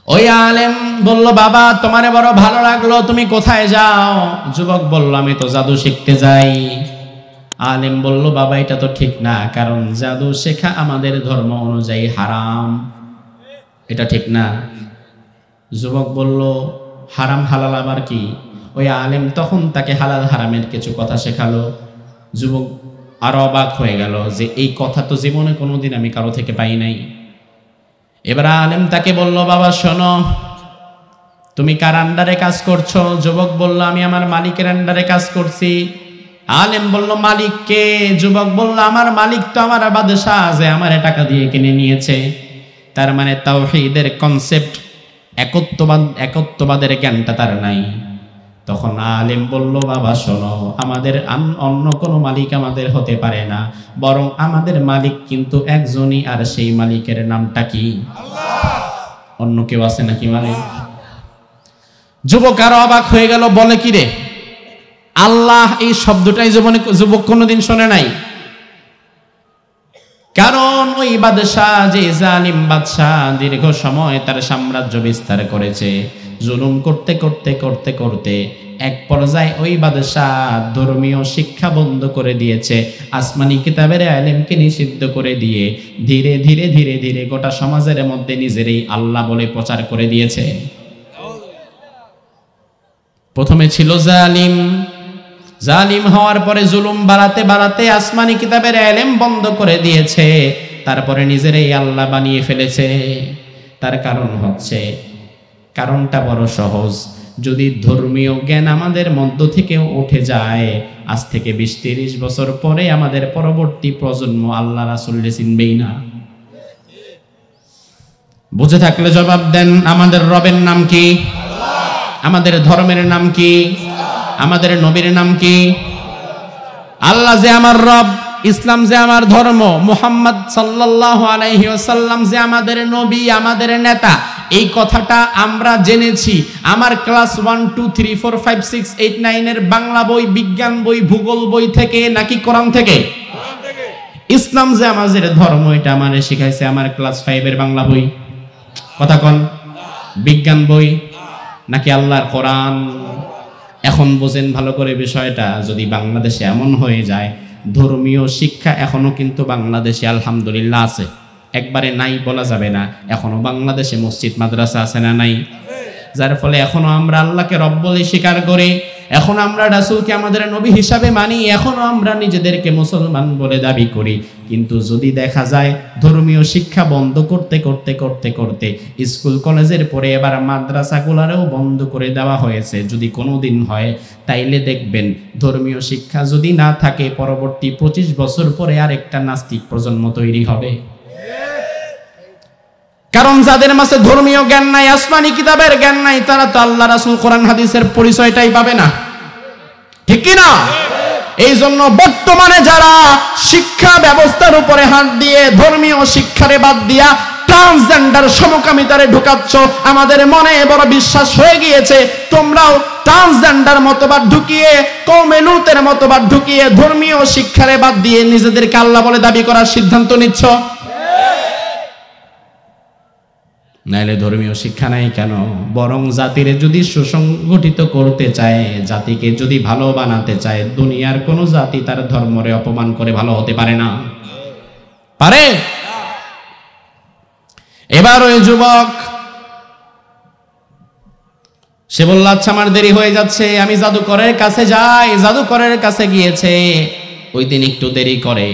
ওই আলেম বলল, বাবা তোমারে বড় ভালো লাগলো, তুমি কোথায় যাও? যুবক বলল, আমি তো জাদু শিখতে যাই। আলেম বলল, বাবা এটা তো ঠিক না, কারণ জাদু শেখা আমাদের ধর্ম অনুযায়ী হারাম, এটা ঠিক না। যুবক বলল, হারাম হালাল আবার কি? ওই আলেম তখন তাকে হালাল হারামের কিছু কথা শেখালো। যুবক আরো অবাক হয়ে গেল যে এই কথা তো জীবনে কোনোদিন আমি কারো থেকে পাই নাই। এবার আলেম তাকে বলল, বাবা শোনো, তুমি কার আন্ডারে কাজ করছো? যুবক বলল, আমি আমার মালিকের আন্ডারে কাজ করছি। আলেম বলল, মালিক কে? যুবক বলল, আমার মালিক তো আমার বাদশাহ, যে আমার টাকা দিয়ে কিনে নিয়েছে। তার মানে তাওহীদের কনসেপ্ট, একত্ববাদের জ্ঞানটা তার নাই। তখন আলেম বলল, বাবা শোনো, আমাদের অন্য কোনো মালিক আমাদের হতে পারে না, বরং আমাদের মালিক কিন্তু একজনই, আর সেই মালিকের নামটা কি? আল্লাহ। অন্য কেউ আছে নাকি মালিক? যুবক আরো অবাক হয়ে গেল, বলে কি রে, আল্লাহ এই শব্দটাই জীবনে যুবক কোনোদিন শোনে নাই। কারণ ওই বাদশাহ, যে জালিম বাদশাহ, দীর্ঘ সময় তার সাম্রাজ্য বিস্তার করেছে। জুলুম করতে করতে করতে করতে এক পর্যায়ে ওই বাদশাহ ধর্মীয় শিক্ষা বন্ধ করে দিয়েছে, আসমানি কিতাবের ইলমকে নিষিদ্ধ করে দিয়ে ধীরে ধীরে ধীরে ধীরে গোটা সমাজের মধ্যে নিজেরই আল্লাহ বলে প্রচার করে দিয়েছে। প্রথমে ছিল জালিম, জালিম হওয়ার পরে জুলুম বাড়াতে বাড়াতে আসমানি কিতাবের ইলম বন্ধ করে দিয়েছে, তারপরে নিজেরই আল্লাহ বানিয়ে ফেলেছে। তার কারণ হচ্ছে, কারণটা বড় সহজ, যদি ধর্মীয় জ্ঞান আমাদের মধ্য থেকে উঠে যায়, আজ থেকে 20-30 বছর পরে আমাদের পরবর্তী প্রজন্ম আল্লাহ রাসূলকে চিনবেই না। বুঝে থাকলে জবাব দেন, আমাদের রবের নাম কি? আল্লাহ। আমাদের ধর্মের নাম কি? আমাদের নবীর নাম কি? আল্লাহ যে আমার রব, ইসলাম যে আমার ধর্ম, মুহাম্মদ সাল্লাল্লাহু আলাইহি ওয়াসাল্লাম যে আমাদের নবী, আমাদের নেতা, এই কথাটা আমরা জেনেছি আমার ক্লাস 1, 2, 3, 4, 5, 6, 8, 9 এর বাংলা বই, বিজ্ঞান বই, ভূগোল বই থেকে নাকি কোরআন থেকে? ইসলাম যে আমাদের ধর্ম, এটা আমারে শিখাইছে আমার ক্লাস 5 এর বাংলা বই। কথা কোন? বিজ্ঞান বই নাকি আল্লাহর কোরআন? এখন বোঝেন ভালো করে বিষয়টা। যদি বাংলাদেশে এমন হয়ে যায়, ধর্মীয় শিক্ষা এখনো কিন্তু বাংলাদেশে আলহামদুলিল্লাহ আছে, একবারে নাই বলা যাবে না। এখনো বাংলাদেশে মসজিদ মাদ্রাসা আছে না নাই? যার ফলে এখনো আমরা আল্লাহকে রব বলে স্বীকার করি, এখনো আমরা রাসূলকে আমাদের নবী হিসাবে মানি, এখনো আমরা নিজেদেরকে মুসলমান বলে দাবি করি। কিন্তু যদি দেখা যায় ধর্মীয় শিক্ষা বন্ধ করতে করতে করতে করতে স্কুল কলেজের পরে এবার মাদ্রাসাগুলোরেও বন্ধ করে দেওয়া হয়েছে, যদি কোনোদিন হয়, তাইলে দেখবেন ধর্মীয় শিক্ষা যদি না থাকে, পরবর্তী 25 বছর পরে আরেকটা নাস্তিক প্রজন্ম তৈরি হবে। কারণ যাদের মাঝে ধর্মীয় জ্ঞান নাই, আসমানি কিতাবের জ্ঞান নাই, তারা তো আল্লাহ রাসূল কোরআন হাদিসের পরিচয়টাই পাবে না, ঠিক কি না? এই জন্য বর্তমানে যারা শিক্ষা ব্যবস্থার উপরে হাত দিয়ে ধর্মীয় শিক্ষারে বাদ দিয়া ট্রান্সজেন্ডার সমকামিতারে ঢুকাচ্ছ। আমাদের মনে বড় বিশ্বাস হয়ে গিয়েছে তোমরাও ট্রান্সজেন্ডার মতবাদ ঢুকিয়ে, কওমে লূতের মতবাদ ঢুকিয়ে, ধর্মীয় শিক্ষারে বাদ দিয়ে নিজেদেরকে আল্লাহ বলে দাবি করার সিদ্ধান্ত নিচ্ছ। নাইলে ধর্মীয় শিক্ষা নাই কেন? বরং জাতিরে যদি সুসংগঠিত করতে চায়, জাতিকে যদি ভালো বানাতে চায়, দুনিয়ার কোন জাতি তার ধর্মরে অপমান করে ভালো হতে পারে না। পারে? এবার ওই যুবক সে বলল, আচ্ছা আমার দেরি হয়ে যাচ্ছে, আমি জাদুকরের কাছে যাই। জাদুকরের কাছে গিয়েছে, ওই দিন একটু দেরি করে।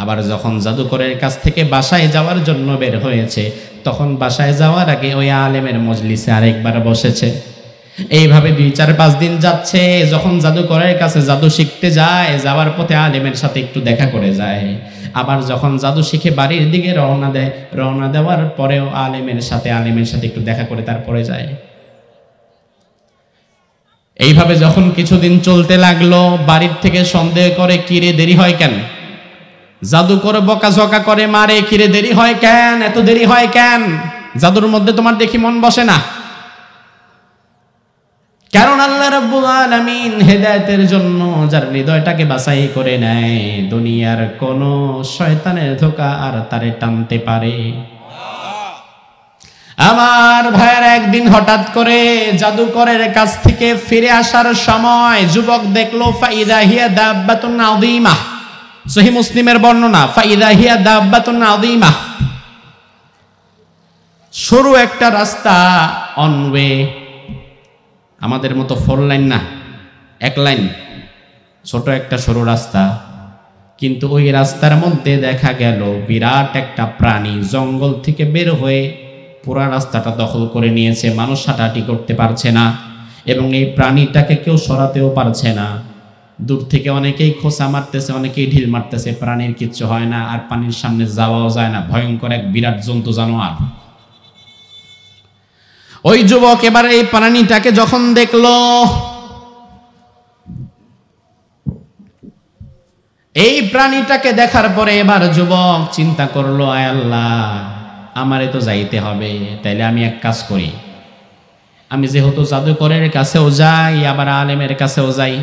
আবার যখন জাদুকরের কাছ থেকে বাসায় যাওয়ার জন্য বের হয়েছে, তখন বাসায় যাওয়ার আগে ওই আলেমের মজলিসে আরেকবার বসেছে। এইভাবে 2-4-5 দিন যাচ্ছে। যখন জাদুকরের কাছে জাদু শিখতে যায়, যাওয়ার পথে আলেমের সাথে একটু দেখা করে যায়। আবার যখন জাদু শিখে বাড়ির দিকে রওনা দেয়, রওনা দেওয়ার পরেও আলেমের সাথে একটু দেখা করে তারপরে যায়। এইভাবে যখন কিছুদিন চলতে লাগলো, বাড়ির থেকে সন্দেহ করে, কিরে দেরি হয় কেন? জাদুকর বকাঝকা করে, মারে, কিরে দেরি হয় কেন, এত দেরি হয় কেন? জাদুর মধ্যে তোমার দেখি মন বসে না। কারণ আল্লাহ রাব্বুল আলামিন হেদায়েতের জন্য যার হৃদয়টাকে বাছাই করে নেয়, দুনিয়ার কোন শয়তানের ধোঁকা আর তারে টানতে পারে। আমার ভাইয়ের একদিন হঠাৎ করে জাদুকরের কাছ থেকে ফিরে আসার সময় যুবক দেখলো ফাইদা হিয়া দাব্বাতুন আযীমা। সহিহ মুসলিমের বর্ণনা, ফাইদা হিয়া দাব্বাতুন আযীমা। সরু একটা রাস্তা, অন ওয়ে, আমাদের মতো 4 লাইন না, 1 লাইন, ছোট একটা সরু রাস্তা। কিন্তু ওই রাস্তার মধ্যে দেখা গেল বিরাট একটা প্রাণী জঙ্গল থেকে বের হয়ে পুরা রাস্তাটা দখল করে নিয়েছে। মানুষ হাঁটাহাঁটি করতে পারছে না এবং এই প্রাণীটাকে কেউ সরাতেও পারছে না। দূর থেকে অনেকেই খোঁচা মারতেছে, অনেকেই ঢিল মারতেছে, প্রাণীর কিচ্ছু হয় না, আর পানির সামনে যাওয়াও যায় না। ভয়ঙ্কর এক বিরাট জন্তু জানোয়ার। ওই যুবক এবার এই প্রাণীটাকে যখন দেখলো, এই প্রাণীটাকে দেখার পরে এবার যুবক চিন্তা করলো, আয় আল্লাহ, আমারে তো যাইতে হবে, তাইলে আমি এক কাজ করি, আমি যেহেতু জাদুকরের কাছেও যাই, আবার আলেমের কাছেও যাই,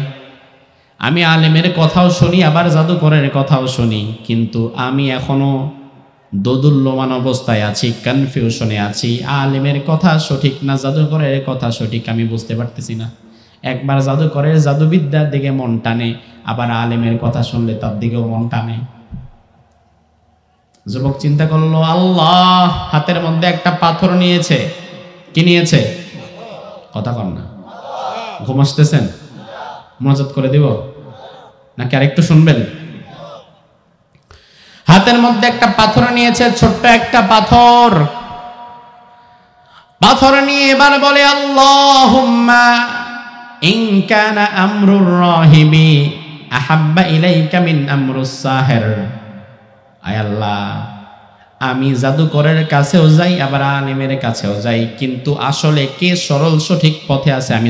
আমি আলেমের কথাও শুনি, আবার জাদুকরের কথাও শুনি, কিন্তু আমি এখনো দোদুল্যমান অবস্থায় আছি, কনফিউশনে আছি। আলেমের কথা সঠিক না জাদুকরের কথা সঠিক আমি বুঝতে পারতেছি না। একবার জাদুকরের জাদুবিদ্যার দিকে মন টানে, আবার আলেমের কথা শুনলে তার দিকেও মন টানে। যুবক চিন্তা করলো, আল্লাহ হাতের মধ্যে একটা পাথর নিয়েছে। কি নিয়েছে? কথা কন না, ঘুম আসতেছেন? মনোযোগ করে দিব নাকি আরেকটু শুনবেন? হাতের মধ্যে একটা পাথর নিয়েছে, ছোট্ট একটা পাথর। পাথর নিয়ে এবার বলে, আল্লাহুম্মা ইন কানা আমরুর রাহিবি আহাব্বা ইলাইকা মিন আমরুস সাহির। আয় আল্লাহ, আমি জাদুকরের কাছেও যাই, আবার আলেমের কাছেও যাই, কিন্তু আসলে কে সরল সঠিক পথে আছে আমি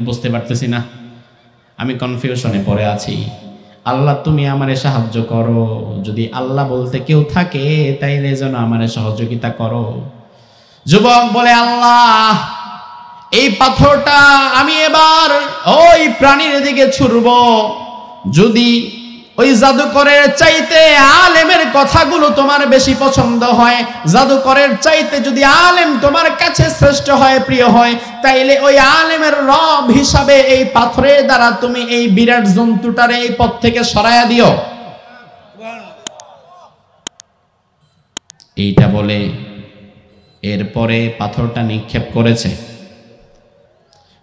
বুঝতে পারতেছি না। আমি কনফিউশনে পড়ে আছি। আল্লাহ তুমি আমারে সাহায্য করো। যদি আল্লাহ বলতে কেউ থাকে তাইলে যেন আমারে সহযোগিতা করো। যুবক বলে, আল্লাহ এই পাথরটা আমি এবার ওই প্রাণীর দিকে ছুড়ব। যদি ওই জাদুকরের চাইতে আলেমের কথাগুলো তোমার বেশি পছন্দ হয়, জাদুকরের চাইতে যদি আলেম তোমার কাছে শ্রেষ্ঠ হয়, প্রিয় হয়, তাইলে ওই আলেমের রব হিসাবে এই পাথরের দ্বারা তুমি এই বিরাট জন্তুটারে এই পথ থেকে সরাইয়া দিও। এইটা বলে এরপরে পাথরটা নিক্ষেপ করেছে।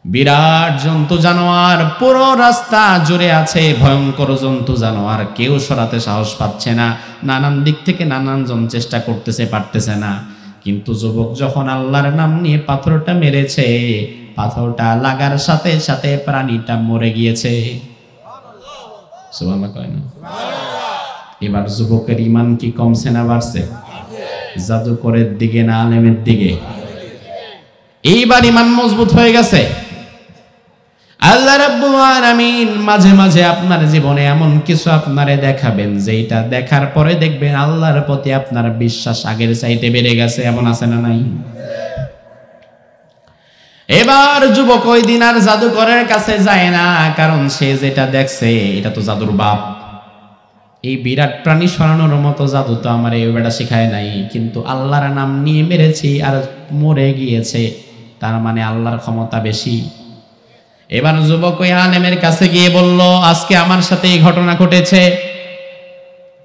বিরাট জন্তু জানোয়ার পুরো রাস্তা জুড়ে আছে, ভয়ঙ্কর জন্তু জানোয়ার, কেউ সরাতে সাহস পাচ্ছে না। নানান দিক থেকে নানানজন চেষ্টা করতেছে, পারতেছে না। কিন্তু যুবক যখন আল্লাহর নাম নিয়ে পাথরটা মেরেছে, পাথরটা লাগার সাথে সাথে প্রাণীটা মরে গিয়েছে। সুবহানাল্লাহ কয় না? এবার যুবকের ঈমান কি কমছে না বাড়ছে? জাদুকরের দিকে না আলেমের দিকে? এইবার ঈমান মজবুত হয়ে গেছে। আল্লাহ রাব্বুল আলামিন মাঝে মাঝে আপনার জীবনে এমন কিছু আপনারে দেখাবেন যেটা দেখার পরে দেখবেন আল্লাহর প্রতি আপনার বিশ্বাস আগের চাইতে বেড়ে গেছে। এমন আছে না নাই? এবার যুবক ওই দিন আর জাদুকরের কাছে যায় না, কারণ সে যেটা দেখছে এটা তো জাদুর বাপ। এই বিরাট প্রাণী সরানোর মতো জাদু তো আমার এই বেটা শিখায় নাই, কিন্তু আল্লাহর নাম নিয়ে মেরেছি আর মরে গিয়েছে, তার মানে আল্লাহর ক্ষমতা বেশি। এবার যুবক ওই আলেমের কাছে গিয়ে বলল, আজকে আমার সাথে এই ঘটনা ঘটেছে,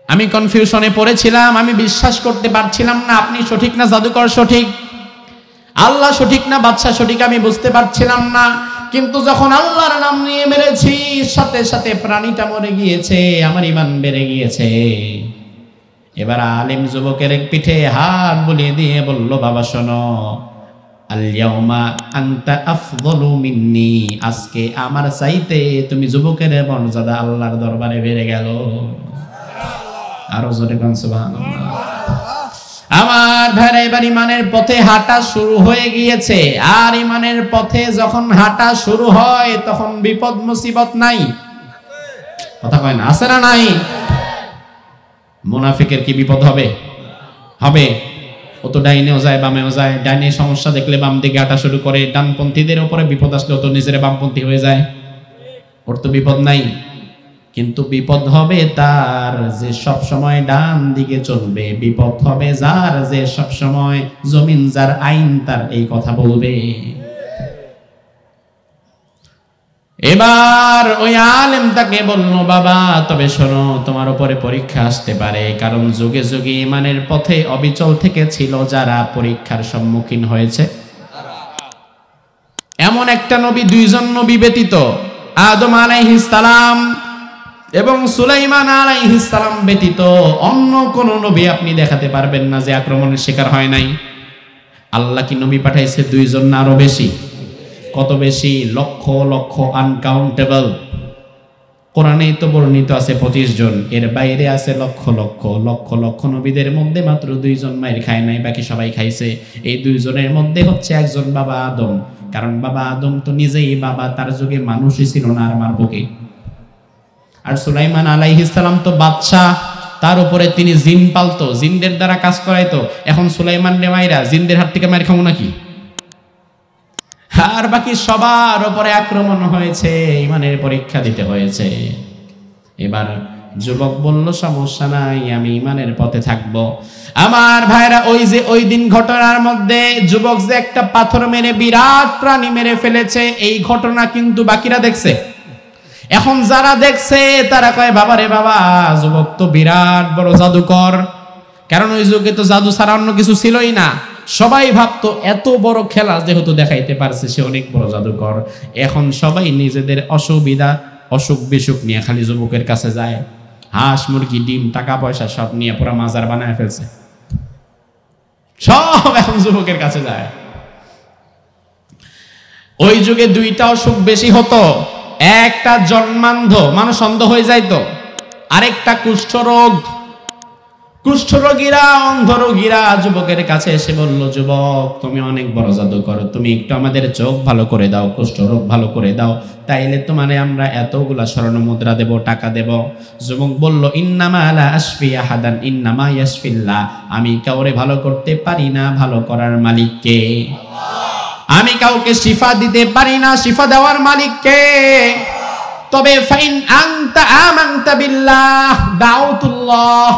আমি কনফিউশনে পড়েছিলাম, আমি বিশ্বাস করতে পারছিলাম না আপনি সঠিক না জাদুকর সঠিক, আল্লাহ সঠিক না বাদশা সঠিক, আমি বুঝতে পারছিলাম না। কিন্তু যখন আল্লাহর নাম নিয়ে মেরেছি সাথে সাথে প্রাণীটা মরে গিয়েছে, আমার ঈমান বেড়ে গিয়েছে। এবার আলেম যুবকের পিঠে হাত বুলিয়ে দিয়ে বলল, বাবা শোনো, আল-ইয়াউমা আনতা আফদলু মিন্নি, আজকে আমার চাইতে তুমি যুবকের মর্যাদা আল্লাহর দরবারে বেড়ে গেল। আরো জোরে কোন সুবহানাল্লাহ। আমার ভাইরা এবার ইমানের পথে হাঁটা শুরু হয়ে গিয়েছে, আর ইমানের পথে যখন হাঁটা শুরু হয় তখন বিপদ মুসিবত নাই, কথা কয় না, আছে না নাই? মুনাফিকের কি বিপদ হবে? হবে। ও তো ডাইনেও যায় বামেও যায়, ডাইনে সমস্যা দেখলে বাম দিকে হাঁটা শুরু করে, ডানপন্থীদের উপরে বিপদ আসলে ও তো নিজের বামপন্থী হয়ে যায়, ওর তো বিপদ নাই। কিন্তু বিপদ হবে তার যে সব সময় ডান দিকে চলবে, বিপদ হবে যার যে সব সময় জমিন যার আইন তার এই কথা বলবে। এবার ওই আলেম তাকে বলল, বাবা তবে শোনো, তোমার উপরে পরীক্ষা আসতে পারে, কারণ যুগে যুগে ইমানের পথে অবিচল থেকে ছিল যারা পরীক্ষার সম্মুখীন হয়েছে। এমন একটা নবী, দুইজন নবী ব্যতীত, আদম আলাইহিস সালাম এবং সুলাইমান আলাইহিস সালাম ব্যতীত অন্য কোন নবী আপনি দেখাতে পারবেন না যে আক্রমণের শিকার হয় নাই। আল্লাহ কি নবী পাঠাইছে দুইজন না আরো বেশি? কত বেশি? লক্ষ লক্ষ, আনকাউন্টেবল। কোরআনেই তো বর্ণিত আছে 25 জন, এর বাইরে আছে লক্ষ লক্ষ। লক্ষ লক্ষ নবীদের মধ্যে মাত্র 2 জন মায়ের খায় নাই, বাকি সবাই খাইছে। এই 2 জনের মধ্যে হচ্ছে একজন বাবা আদম, কারণ বাবা আদম তো নিজেই বাবা, তার যুগে মানুষই ছিল না, আর মারবো কে? আর সুলাইমান আলাইহিস সালাম তো বাদশা, তার উপরে তিনি জিন পালতো, জিনদের দ্বারা কাজ করাইতো। এখন সুলাইমান রে মাইরা জিনদের হাত থেকে মার খাবো নাকি? আর বাকি সবার উপরে আক্রমণ হয়েছে, ইমানের পরীক্ষা দিতে হয়েছে। এবার যুবক বলল, সমস্যা নাই, আমি ইমানের পথে থাকবো। আমার ভাইরা, ওই যে ওই দিন ঘটনার মধ্যে যুবক যে একটা পাথর মেরে বিরাট প্রাণী মেরে ফেলেছে, এই ঘটনা কিন্তু বাকিরা দেখছে। এখন যারা দেখছে তারা কয়, বাবা রে বাবা, যুবক তো বিরাট বড় জাদুকর, কারণ ওই যুগে তো জাদু ছাড়া অন্য কিছু ছিলই না। সবাই ভাবতো এত বড় খেলা যেহেতু দেখাইতে পারছে সে অনেক বড় জাদুকর। এখন সবাই নিজেদের অসুবিধা অসুখ বিসুখ নিয়ে খালি যুবকের কাছে যায়, হাঁস মুরগি ডিম টাকা পয়সা সব নিয়ে পুরো মাজার বানায় ফেলছে, সব এখন যুবকের কাছে যায়। ওই যুগে 2টা অসুখ বেশি হতো, একটা জন্মান্ধ, মানুষ অন্ধ হয়ে যাইতো, আরেকটা কুষ্ঠরোগ। কুষ্ঠরোগীরা, অন্ধ রোগীরা যুবকের কাছে এসে বলল, যুবক তুমি অনেক বড় জাদুকর, তুমি একটু আমাদের চোখ ভালো করে দাও, কুষ্ঠরোগ ভালো করে দাও, তাইলে তোমারে আমরা এতগুলা স্বর্ণ মুদ্রা দেব, টাকা দেব। যুবক বলল, ইন্নামা লা আশফি আহাদান ইন্নামা ইয়াশফিল্লাহ, আমি কাউরে ভালো করতে পারি না, ভালো করার মালিক কে? আমি কাউকে শিফা দিতে পারি না, শিফা দেওয়ার মালিক কে? তবে ফাইন আনতা আমানতা বিল্লাহ দাউতুল্লাহ,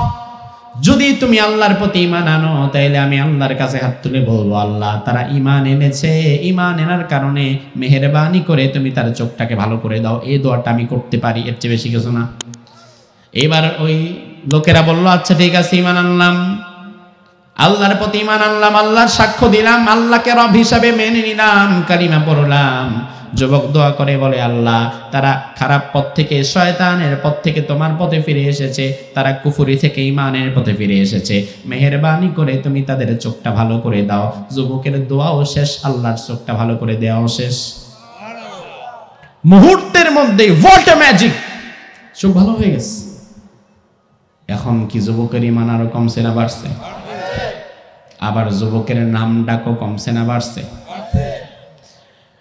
যদি তুমি আল্লাহর প্রতি ঈমান আনো তাইলে আমি আল্লাহর কাছে হাত তুলে বলবো, আল্লাহ তারা ঈমান এনেছে, ঈমান এনার কারণে মেহেরবানি করে তুমি তার চোখটাকে ভালো করে দাও। এই দোয়াটা আমি করতে পারি, এর চেয়ে বেশি কিছু না। এবার ওই লোকেরা বলল, আচ্ছা ঠিক আছে, ঈমান আনলাম, আল্লাহর প্রতি ঈমান আনলাম, আল্লাহর সাক্ষ্য দিলাম, আল্লাহকে রব হিসাবে মেনে নিলাম, কালিমা পড়লাম। যুবক দোয়া করে বলে, আল্লাহ তারা খারাপ পথ থেকে, শয়তানের পথ থেকে তোমার পথে ফিরে এসেছে, তারা কুফরি থেকে ঈমানের পথে ফিরে এসেছে, মেহেরবানি করে তুমি তাদের চোখটা ভালো করে দাও। যুবকের দোয়াও শেষ, আল্লাহর চোখটা ভালো করে দেওয়াও শেষ। মুহূর্তের মধ্যে হোয়াট এ ম্যাজিক, চোখ ভালো হয়ে গেছে। এখন কি যুবকের ঈমান আরো কমছে না বাড়ছে? আবার যুবকের নাম ডাকও কমছে না বাড়ছে?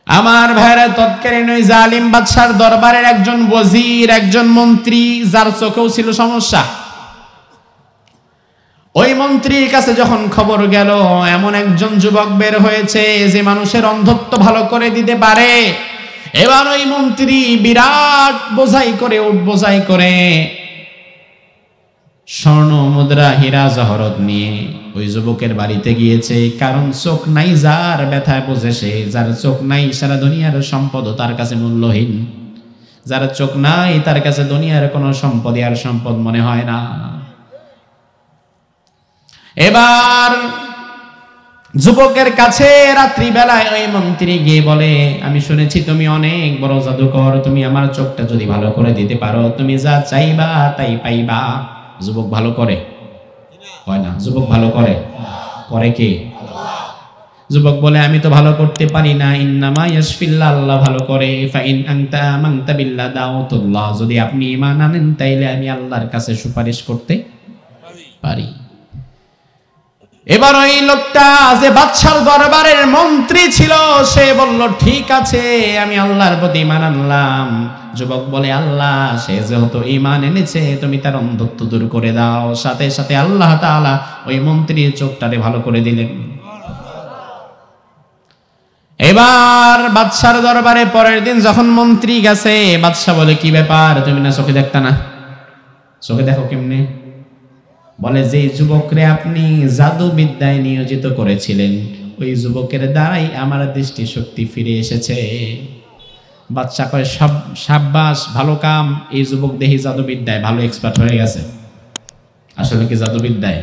আমার ভাইরা, তৎকালীন ওই জালিম বাদশার দরবারের একজন ওজির, একজন মন্ত্রী, যার চোখেও ছিল সমস্যা, ওই মন্ত্রীর কাছে যখন খবর গেল এমন একজন যুবক বের হয়েছে যে মানুষের অন্ধত্ব ভালো করে দিতে পারে, এবার ওই মন্ত্রী বিরাট বোঝাই করে, উট বোঝাই করে স্বর্ণ মুদ্রা হীরা জহরত নিয়ে ওই যুবকের বাড়িতে গিয়েছে। কারণ চোখ নাই যার, ব্যথায় বোঝে সে। যার চোখ নাই সারা দুনিয়ার সম্পদ তার কাছে মূল্যহীন। যার চোখ নাই তার কাছে দুনিয়ার কোনো সম্পদ আর সম্পদ মনে হয় না। এবার যুবকের কাছে রাত্রিবেলায় ওই মন্ত্রী গিয়ে বলে, আমি শুনেছি তুমি অনেক বড় জাদুকর, তুমি আমার চোখটা যদি ভালো করে দিতে পারো, তুমি যা চাইবা তাই পাইবা। যুবক ভালো করে? হয় না। যুবক ভালো করে? করে কে? যুবক বলে, আমি তো ভালো করতে পারি না। ইন্নামা ইয়াশফিল্লাহ, আল্লাহ ভালো করে। ফাইন আনতা আমানতা বিল্লাহ দাউতুল্লাহ, যদি আপনি ঈমান আনেন তাইলে আমি আল্লাহর কাছে সুপারিশ করতে পারি। এবার ওই লোকটা যে বাদশার দরবারের মন্ত্রী ছিল সে বলল, ঠিক আছে, আমি আল্লাহর প্রতি ঈমান আনলাম। যুবক বলে, আল্লাহ, সে যেহেতু ঈমান এনেছে তুমি তার অন্ধত্ব দূর করে দাও। সাথে সাথে আল্লাহ তাআলা ওই মন্ত্রীর চোখটারে ভালো করে দিলেন। এবার বাদশার দরবারে পরের দিন যখন মন্ত্রী গেছে, বাদশা বলে, কি ব্যাপার, তুমি না চোখে দেখতা না? চোখে দেখো কেমনে? বলে, যে যুবকরে আপনি জাদু বিদ্যায় নিয়োজিত করেছিলেন ওই যুবকের দ্বারাই আমার দৃষ্টিশক্তি ফিরে এসেছে। বাদশা কয়, সাব্বাস, ভালো কাম, এই যুবক দেখি জাদু বিদ্যায় ভালো এক্সপার্ট হয়ে গেছে। আসলে কি জাদু বিদ্যায়?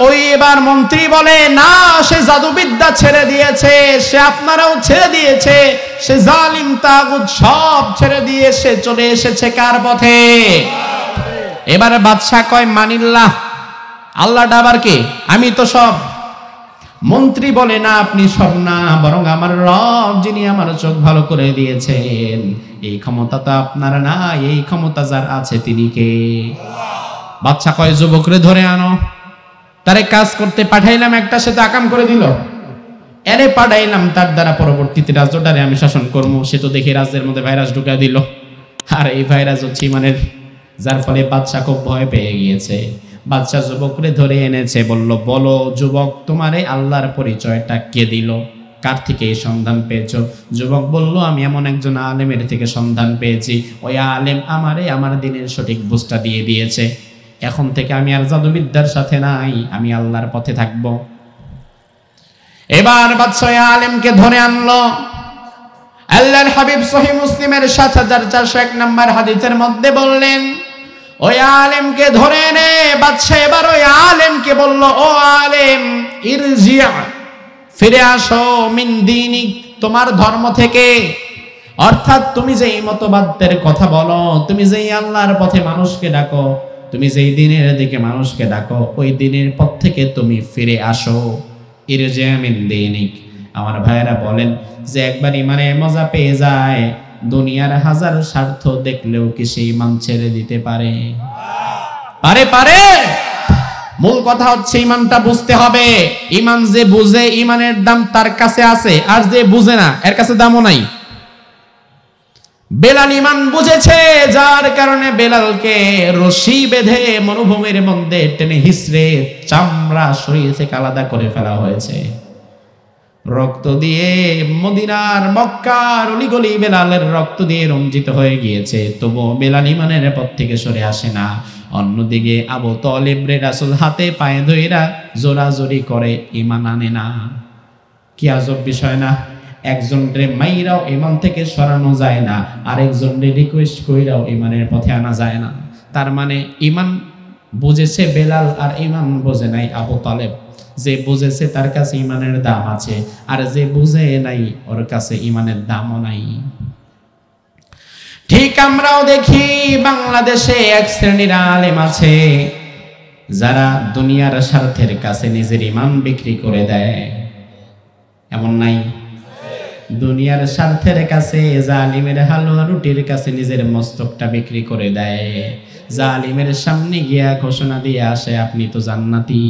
ওই এবার মন্ত্রী বলে, না, সে জাদুবিদ্যা ছেড়ে দিয়েছে, সে আপনারাও ছেড়ে দিয়েছে, সে জালিম তাগুত সব ছেড়ে দিয়ে সে চলে এসেছে কার পথে? এবার বাদশা কয়, মানিল্লাহ, আল্লাহ ডাবার কে? আমি তো সব। মন্ত্রী বলে, না, আপনি সব না, বরং আমার রব যিনি আমার চোখ ভালো করে দিয়েছেন, এই ক্ষমতা তো আপনার না, এই ক্ষমতা যার আছে তিনি কে? বাদশা কয়, যুবকরে ধরে আনো। তারে কাজ করতে পাঠাইলাম, একটা সে তো আকাম করে দিল। এরে পাঠাইলাম, তার দ্বারা পরবর্তীতে রাজ্যটারে আমি শাসন করবো। সে তো দেখি রাজ্যের মধ্যে ভাইরাস ঢুকাই দিল, আর এই ভাইরাস হচ্ছে ইমানের, যার ফলে বাদশা খুব ভয় পেয়ে গিয়েছে। বাদশা যুবকরে ধরে এনেছে, বলল, বলো যুবক, তোমারে আল্লাহর পরিচয়টা কে দিল? কার থেকে এই সন্ধান পেয়েছো? যুবক বলল, আমি এমন একজন আলেমের থেকে সন্ধান পেয়েছি। ওই আলেম আমারে আমার দিনের সঠিক বুঝটা দিয়ে দিয়েছে। এখন থেকে আমি আর জাদুবিদ্যার সাথে নাই, আমি আল্লাহর পথে থাকব। এবার বাদশা আলেমকে ধরে আনলো। আল্লাহর হাবিব সহিহ মুসলিমের ৭৪০১ নম্বর হাদিসের মধ্যে বললেন, ওই আলেমকে ধরে এনে বাদশা এবার ওই আলেমকে বলল, ও আলেম, ইরজিয়া, ফিরে আসো, মিন দীনিক, তোমার ধর্ম থেকে। অর্থাৎ তুমি যেই মতবাদের কথা বলো, তুমি যেই আল্লাহর পথে মানুষকে ডাকো, তুমি যেই দিনের দিকে মানুষকে ডাকো, ওই দিনের পথ থেকে তুমি ফিরে আসো। ইরজিয়া মিন দীনিক। আমার ভাইয়েরা বলেন যে একবার ইমানের মজা পেয়ে যায়, দুনিয়ার হাজার স্বার্থ দেখলেও কি সে ইমান ছেড়ে দিতে পারে? পারে। মূল কথা হচ্ছে ইমানটা বুঝতে হবে। ইমান যে বুঝে ইমানের দাম তার কাছে আছে, আর যে বুঝে না এর কাছে দামও নাই। বেলাল ইমান বুঝেছে, যার কারণে বেলালকে রশি বেঁধে মরুভূমির মধ্যে টেনে হিসড়ে চামড়া শরীর থেকে আলাদা করে ফেলা হয়েছে। রক্ত দিয়ে মদিনার মক্কার অলিগলি বেলালের রক্ত দিয়ে রঞ্জিত হয়ে গিয়েছে, তবুও বেলাল ইমানের পথ থেকে সরে আসে না। অন্যদিকে আবু তালেব রে রাসূল হাতে পায়ে ধইরা জোরাজোরি করে, ইমান আনে না। কি আজব বিষয় না? একজন রে মাইরাও ইমান থেকে সরানো যায় না, আরেকজন রে রিকোয়েস্ট কইরাও ইমানের পথে আনা যায় না। তার মানে ইমান বুঝেছে বেলাল, আর ইমান বোঝে নাই আবু তালেব। যে বুঝেছে তার কাছে ইমানের দাম আছে, আর যে বুঝে নাই ওর কাছে ইমানের দামও নাই। ঠিক আমরাও দেখি বাংলাদেশে এক শ্রেণীর আলেম আছে যারা দুনিয়ার স্বার্থের কাছে নিজের ইমান বিক্রি করে দেয়। এমন নাই? দুনিয়ার স্বার্থের কাছে জালিমের হালুয়া রুটির কাছে নিজের মস্তকটা বিক্রি করে দেয়। জালিমের সামনে গিয়া ঘোষণা দিয়ে আসে, আপনি তো জান্নাতি।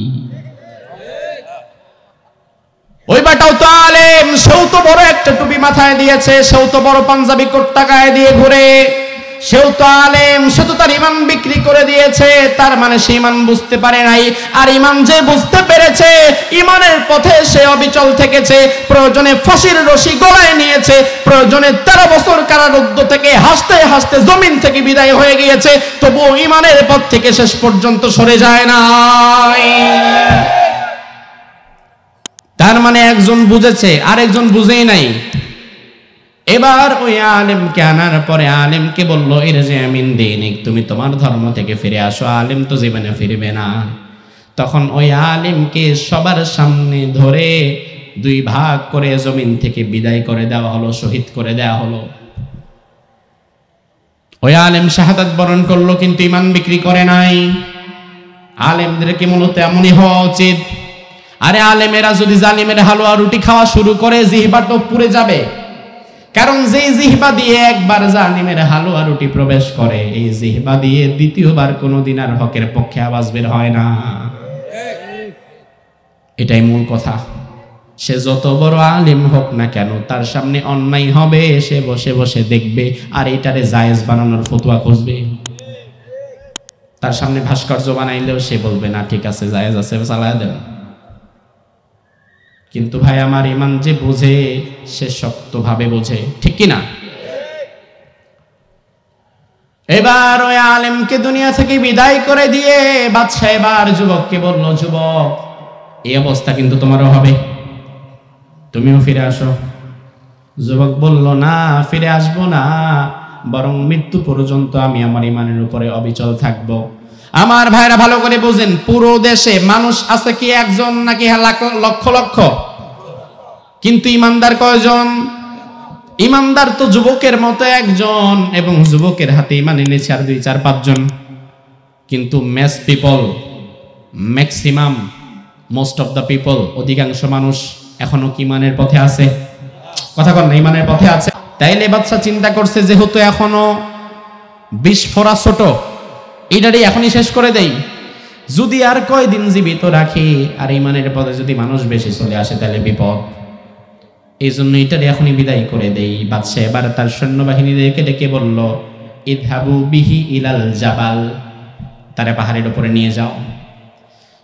ওই বাটাও তো আলেম, সেও তো বড় একটা টুপি মাথায় দিয়েছে, সেও তো বড় পাঞ্জাবি কোটটা গায়ে দিয়ে ঘুরে, সেও তো আলেম, সে তো তার ইমান বিক্রি করে দিয়েছে। তার মানে সে ইমান বুঝতে পারে নাই। আর ইমান যে বুঝতে পেরেছে, ইমানের পথে সে অবিচল থেকেছে, প্রয়োজনে ফাঁসির রশি গলায় নিয়েছে, প্রয়োজনে 13 বছর কারারুদ্ধ থেকে হাসতে হাসতে জমিন থেকে বিদায় হয়ে গিয়েছে, তবুও ইমানের পথ থেকে শেষ পর্যন্ত সরে যায় নাই। তার মানে একজন বুঝেছে, আরেকজন বুঝেই নাই। এবার ওই আলেমকে আনার পরে আলেমকে বলল, ইরজিমিন দীনিক, তুমি তোমার ধর্ম থেকে ফিরে আসো। আলেম তো জীবনে ফিরবে না। তখন ওই আলেমকে সবার সামনে ধরে 2 ভাগ করে জমিন থেকে বিদায় করে দেওয়া হলো, শহীদ করে দেওয়া হলো। ওই আলেম শাহাদাত বরণ করলো, কিন্তু ইমান বিক্রি করে নাই। আলেমদেরকে মূলত এমনই হওয়া উচিত। আরে আলেমেরা যদি জালিমের হালুয়া রুটি খাওয়া শুরু করে, জিহ্বা তো পুড়ে যাবে। কারণ যে জিহ্বা দিয়ে একবার জালিমের হালুয়া রুটি প্রবেশ করে, এই জিহ্বা দিয়ে দ্বিতীয়বার কোনোদিন আর হকের পক্ষে আওয়াজ বের হয় না। এটাই মূল কথা। সে যত বড় আলেম হোক না কেন, তার সামনে অন্যায় হবে, সে বসে বসে দেখবে আর এটারে জায়েজ বানানোর ফতোয়া খুঁজবে। তার সামনে ভাস্কর্য বানাইলেও সে বলবে না, ঠিক আছে, জায়েজ আছে, চালায় দেন। কিন্তু ভাই আমার ইমান যে বোঝে, সে শক্তভাবে বোঝে, ঠিক কি না? এবার ওই আলেমকে দুনিয়া থেকে বিদায় করে দিয়ে বাদশা এবার যুবককে বলল, যুবক, এই অবস্থা কিন্তু তোমারও হবে, তুমিও ফিরে আসো। যুবক বলল, না, ফিরে আসবো না, বরং মৃত্যু পর্যন্ত আমি আমার ইমানের উপরে অবিচল থাকবো। আমার ভাইরা ভালো করে বুঝেন, পুরো দেশে মানুষ আছে কি একজন নাকি লক্ষ লক্ষ? কিন্তু ইমানদার কয়জন? ইমানদার তো যুবকের মতো একজন, এবং যুবকের হাতে ইমান এনেছে আর 2, 4, 5 জন। কিন্তু mass people, maximum, most of the people, অধিকাংশ মানুষ এখনো কি ইমানের পথে আছে? কথা বল না, ইমানের পথে আছে। তাইলে বাদশা চিন্তা করছে, যেহেতু এখনো 20 ফোঁড়া ছোট, এটারই এখনই শেষ করে দেই। যদি আর কয়দিন জীবিত রাখি আর ইমানের পথে যদি মানুষ বেশি চলে আসে, তাহলে বিপদ। এই জন্য এটারই এখনই বিদায় করে দেই। বাদশা এবার তার সৈন্যবাহিনীদেরকে ডেকে বলল, ইদহাবু বিহি ইলাল জাবাল, তারে পাহাড়ের উপরে নিয়ে যাও,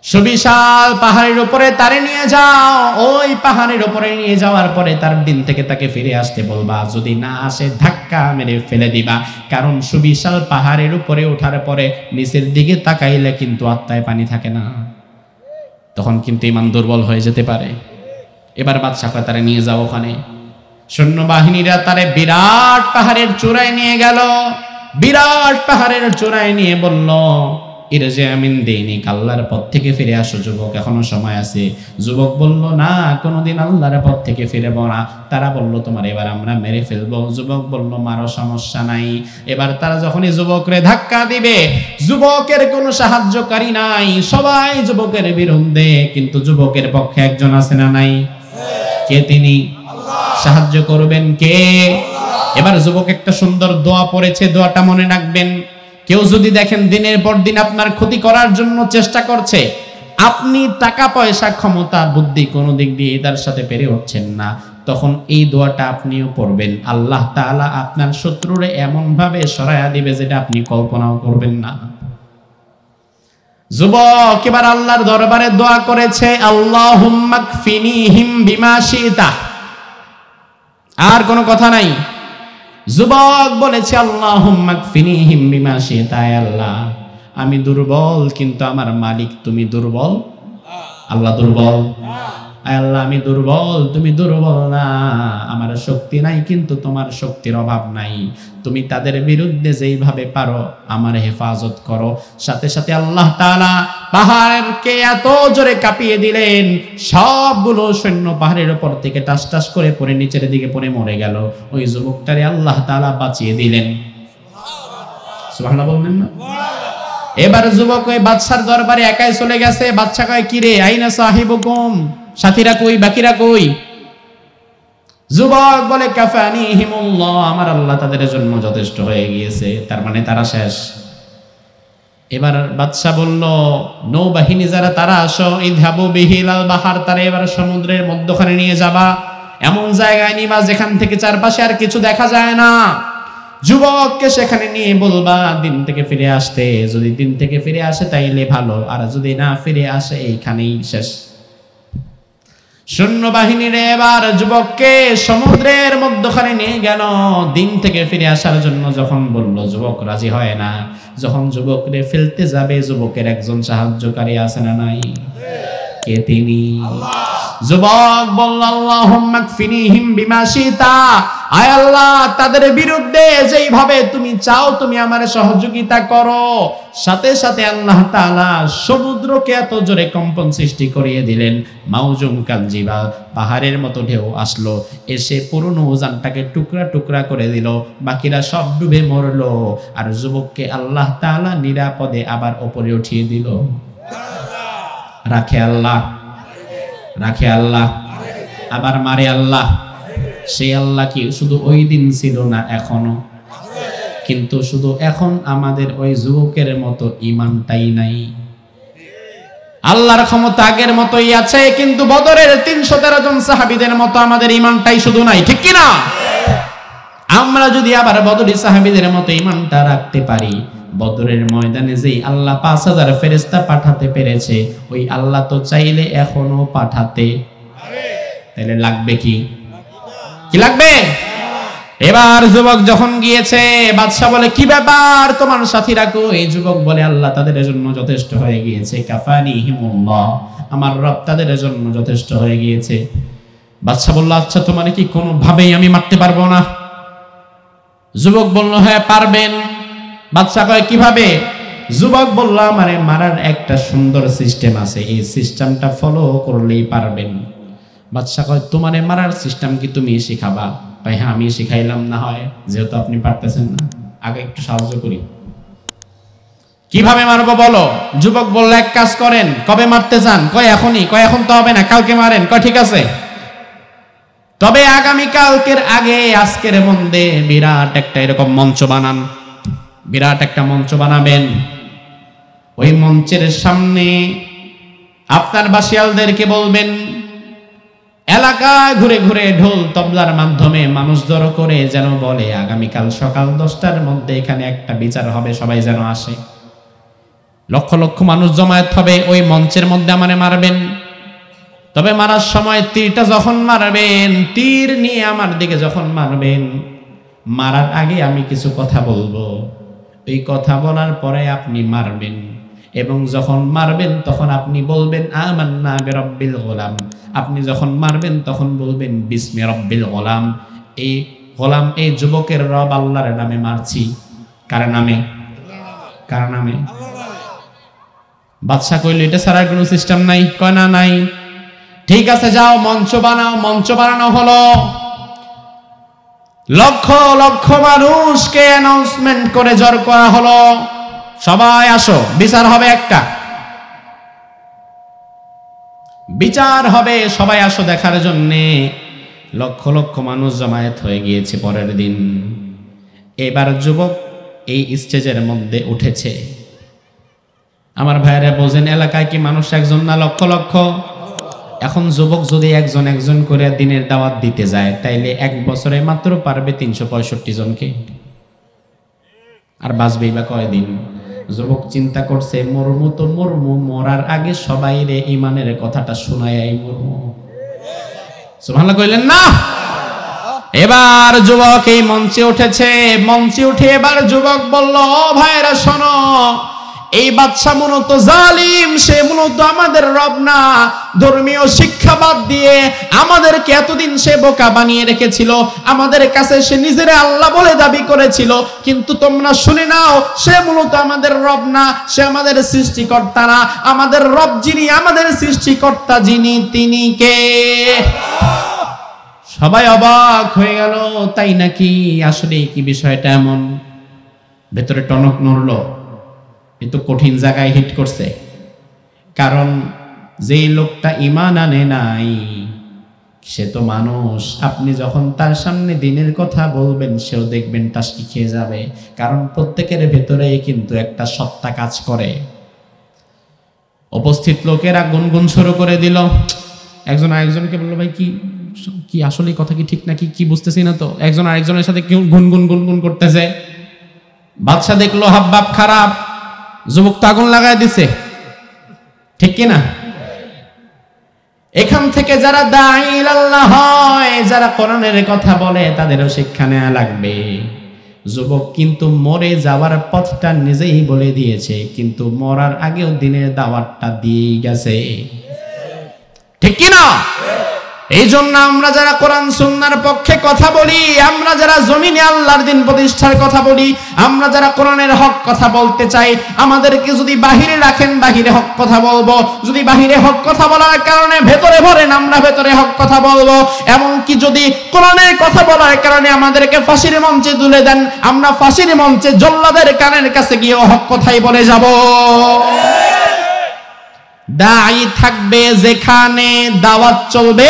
সুবিশাল পাহাড়ের উপরে তারে নিয়ে যাও। ওই পাহাড়ের উপরে নিয়ে যাওয়ার পরে তার দিন থেকে তাকে ফিরে আসতে বলবা, যদি না আসে ধাক্কা মেরে ফেলে দিবা। কারণ সুবিশাল পাহাড়ের উপরে ওঠার পরে নিচের দিকে তাকাইলে কিন্তু আত্মায় পানি থাকে না, তখন কিন্তু ইমান দুর্বল হয়ে যেতে পারে। এবার বাদশা কয়, তারে নিয়ে যাও ওখানে। সৈন্যবাহিনীরা তারে বিরাট পাহাড়ের চূড়ায় নিয়ে গেল। বিরাট পাহাড়ের চূড়ায় নিয়ে বলল, ইরজিমিন দীনিক, আল্লাহর পথ থেকে ফিরে আসো যুবক, এখনো সময় আছে। যুবক বলল, না, কোনোদিন আল্লাহর পথ থেকে ফিরবো না। তারা বলল, তোমার এবার আমরা মেরে ফেলবো। যুবক বলল, মারো, সমস্যা নাই। এবার তারা যখনই যুবকরে ধাক্কা দিবে, যুবকের কোনো সাহায্যকারী নাই, সবাই যুবকের বিরুদ্ধে। কিন্তু যুবকের পক্ষে একজন আছে না নাই? কে তিনি? সাহায্য করবেন কে? এবার যুবক একটা সুন্দর দোয়া পড়েছে, দোয়াটা মনে রাখবেন। কেউ যদি দেখেন দিনের পর দিন আপনার ক্ষতি করার জন্য চেষ্টা করছে, আপনি টাকা পয়সা ক্ষমতা বুদ্ধি কোনো দিক দিয়ে তার সাথে পেরে উঠছেন না, তখন এই দোয়াটা আপনিও পড়বেন। আল্লাহ তাআলা আপনার শত্রুরে এমন ভাবে সরায়া দিবে যেটা আপনি কল্পনাও করবেন না। যুবক এবার আল্লাহর দরবারে দোয়া করেছে, আল্লাহুম্মা কফিনিহিম বিমা শিতা। আর কোনো কথা নাই। যুবক বলেছে, আল্লাহুম্মা কফিনিহিম বিমা শিতা, আল্লাহ আমি দুর্বল, কিন্তু আমার মালিক তুমি দুর্বল। আল্লাহ দুর্বল? আল্লাহ আমি দুর্বল, তুমি দুর্বল না। আমার শক্তি নাই, কিন্তু তোমার শক্তির অভাব নাই। তুমি তাদের বিরুদ্ধে যেইভাবে পারো আমার হেফাজত করো। সাথে সাথে আল্লাহ তাআলা পাহাড়কে এত জোরে কাঁপিয়ে দিলেন, সবগুলো সৈন্য পাহাড়ের উপর থেকে টাস টাস করে পড়ে নিচের দিকে পড়ে মরে গেল। ওই যুবকটারে আল্লাহ তাআলা বাঁচিয়ে দিলেন। সুবহানাল্লাহ বললেন না? এবার যুবক ওই বাদশার দরবারে একাই চলে গেছে। বাদশা কয়, কি রে, আইনা সাহিবুকুম, সাথীরা কই, বাকিরা কই? যুবক বলে, কাফানিহিমুল্লাহ, আমার আল্লাহ তাদের জন্য যথেষ্ট হয়ে গিয়েছে। তার মানে তারা শেষ। এবার বাদশা বলল, নৌবাহিনী যারা তারা আসো, ইযহাবু বিহি ইলাল বাহার, তারা এবার সমুদ্রের মধ্যখানে নিয়ে যাবা, এমন জায়গায় নিবা যেখান থেকে চারপাশে আর কিছু দেখা যায় না। যুবককে সেখানে নিয়ে বলবা দিন থেকে ফিরে আসতে, যদি দিন থেকে ফিরে আসে তাইলে ভালো, আর যদি না ফিরে আসে এইখানেই শেষ। সৈন্যবাহিনীর এবার যুবককে সমুদ্রের মধ্যখানে নিয়ে গেল। দিন থেকে ফিরে আসার জন্য যখন বলল, যুবক রাজি হয় না। যখন যুবকরে ফেলতে যাবে, যুবকের একজন সাহায্যকারী আছে না নাই? কে তিনি? যুবক বলল, আল্লাহুম্মা কফিনিহিম বিমা শিতা, আয় আল্লাহ তাদের বিরুদ্ধে যেইভাবে তুমি চাও তুমি আমারে সহযোগিতা করো। সাথে সাথে আল্লাহ তাআলা সমুদ্রকে এত জোরে কম্পন সৃষ্টি করিয়ে দিলেন, মাউজুম কালজিবা, পাহাড়ের মতো ঢেউ আসলো, এসে পুরো নৌযানটাকে টুকরা টুকরা করে দিল, বাকিরা সব ডুবে মরলো, আর যুবককে আল্লাহ তাআলা নিরাপদে আবার উপরে উঠিয়ে দিল। রাখে আল্লাহ, রাখে আল্লাহ, আবার মারে আল্লাহ। সেই আল্লাহ কি শুধু ওই দিন ছিল না, এখনো? কিন্তু শুধু এখন আমাদের ওই যুবকের মতো ইমানটাই নাই। আল্লাহর ক্ষমতা আগের মতোই আছে, কিন্তু বদরের 313 জন সাহাবীদের মতো আমাদের ইমানটাই শুধু নাই, ঠিক কি না? আমরা যদি আবার বদরি সাহাবীদের মতো ইমানটা রাখতে পারি, বদরের ময়দানে যেই আল্লাহ 5000 ফেরেশতা পাঠাতে পেরেছে, ওই আল্লাহ তো চাইলে এখনো পাঠাতে পারে। তাহলে লাগবে কি? কি লাগবে? এবার যুবক যখন গিয়েছে, বাদশা বলে, কি ব্যাপার তোমার সাথীরা কই? এই যুবক বলে, আল্লাহ তাদের জন্য যথেষ্ট হয়ে গিয়েছে, কাফানিহিমুল্লাহ, আমার রব তাদের জন্য যথেষ্ট হয়ে গিয়েছে। বাদশা বলল, আচ্ছা তোমারে কি কোনো ভাবেই আমি মারতে পারবো না? যুবক বলল, হ্যাঁ পারবেন। বাদশা কয়, কিভাবে? যুবক বলল, মানে মারার একটা সুন্দর সিস্টেম আছে, এই সিস্টেমটা ফলো করলেই পারবেন। বাদশা কয়, তোমারে মারার সিস্টেম কি তুমি শিখাবা? ভাই হ্যাঁ আমি শিখাইলাম, না হয় যেহেতু আপনি পারতেছেন না, আগে একটু সাহায্য করি। কিভাবে মারবো বলো? যুবক বলল, এক কাজ করেন, কবে মারতে চান? কয় এখনই। কয় এখন তো হবে না, কালকে মারেন। কয় ঠিক আছে, তবে আগামী কালকের আগে আজকের মধ্যে বিরাট একটা এরকম মঞ্চ বানান, বিরাট একটা মঞ্চ বানাবেন। ওই মঞ্চের সামনে আপনার বাসিয়ালদেরকে বলবেন, এলাকায় ঘুরে ঘুরে ঢোল তবলার মাধ্যমে মানুষ জড়ো করে যেন বলে, আগামীকাল সকাল 10টার মধ্যে এখানে একটা বিচার হবে, সবাই যেন আসে। লক্ষ লক্ষ মানুষ জমায়েত হবে, ওই মঞ্চের মধ্যে আমারে মারবেন। তবে মারার সময় তীরটা যখন মারবেন, তীর নিয়ে আমার দিকে যখন মারবেন, মারার আগে আমি কিছু কথা বলবো, এই কথা বলার পরে আপনি মারবেন, এবং যখন মারবেন তখন আপনি বলবেন আমান্না বিরাব্বিল গোলাম। আপনি যখন মারবেন তখন বলবেন বিসমি রাব্বিল গোলাম। এই গোলাম, এই যুবকের রব আল্লাহর নামে মারছি। কার নামে? কার নামে? বাদশা কইল, এটা ছাড়া কোনো সিস্টেম নাই? কয় না, নাই। ঠিক আছে, যাও মঞ্চ বানাও। মঞ্চ বানানো হলো, লক্ষ লক্ষ মানুষকে অ্যানাউন্সমেন্ট করে জড় করা হলো, সবাই আসো, বিচার হবে একটা, বিচার হবে, সবাই আসো দেখার জন্যে। লক্ষ লক্ষ মানুষ জমায়েত হয়ে গিয়েছে। পরের দিন এবার যুবক এই স্টেজের মধ্যে উঠেছে। আমার ভাইয়েরা বোঝেন, এলাকায় কি মানুষ একজন না লক্ষ লক্ষ? এখন যুবক যদি একজন একজন করে দিনের দাওয়াত দিতে যায়, তাইলে এক বছরে মাত্র পারবে 365 জনকে, আর বাঁচবেই বা কয়দিন? যুবক চিন্তা করছে, মরমু তো মরমু, মরার আগে সবাই রে ইমানের কথাটা শোনায় মরমু। সুবহানাল্লাহ কইলেন না? এবার যুবক এই মঞ্চে উঠেছে। মঞ্চে উঠে এবার যুবক বলল, ও ভাইরা শোনো, এই বাদশা মূলত জালিম, সে মূলত আমাদের রব না। ধর্মীয় শিক্ষা বাদ দিয়ে আমাদেরকে এতদিন সে বোকা বানিয়ে রেখেছিল, আমাদের কাছে সে নিজের আল্লাহ বলে দাবি করেছিল। কিন্তু তোমরা শুনে নাও, সে মূলত আমাদের রব না, সে আমাদের সৃষ্টিকর্তা না। আমাদের রব যিনি, আমাদের সৃষ্টিকর্তা যিনি, তিনি কে? সবাই অবাক হয়ে গেল, তাই নাকি? আসলে কি বিষয়টা এমন? ভেতরে টনক নড়লো, কিন্তু কঠিন জায়গায় হিট করছে। কারণ যেই লোকটা ঈমান আনে নাই, সে তো মানুষ, আপনি যখন তার সামনে দিনের কথা বলবেন সেও দেখবেন টাসকি খেয়ে যাবে, কারণ প্রত্যেকের ভেতরে কিন্তু একটা সত্তা কাজ করে। উপস্থিত লোকেরা গুনগুন শুরু করে দিল, একজন আরেকজনকে বললো, ভাই কি কি আসলে কথা কি ঠিক নাকি, কি বুঝতেছি না তো। একজন আরেকজনের সাথে কেউ গুনগুন গুনগুন করতেছে। বাদশা দেখলো হাবভাব খারাপ, যুবক তো আগুন লাগায় দিছে, ঠিক কিনা? এখান থেকে যারা দাঈ ইলাল্লাহ হয়, যারা কোরআনের কথা বলে, তাদেরও শিক্ষা নেওয়া লাগবে। যুবক কিন্তু মরে যাওয়ার পথটা নিজেই বলে দিয়েছে, কিন্তু মরার আগেও দিনের দাওয়াতটা দিয়ে গেছে, ঠিক কিনা? এই জন্য আমরা যারা কোরআন সুন্নাহর পক্ষে কথা বলি, আমরা যারা জমিনে আল্লাহর দিন প্রতিষ্ঠার কথা বলি, আমরা যারা কোরআনের হক কথা বলতে চাই, আমাদেরকে যদি বাহিরে রাখেন বাহিরে হক কথা বলবো, যদি বাহিরে হক কথা বলার কারণে ভেতরে ভরেন আমরা ভেতরে হক কথা বলবো, এমনকি যদি কোরআনের কথা বলার কারণে আমাদেরকে ফাঁসির মঞ্চে তুলে দেন, আমরা ফাঁসির মঞ্চে জল্লাদের কানের কাছে গিয়ে হক কথাই বলে যাব। দাঈ থাকবে যেখানে দাওয়াত চলবে,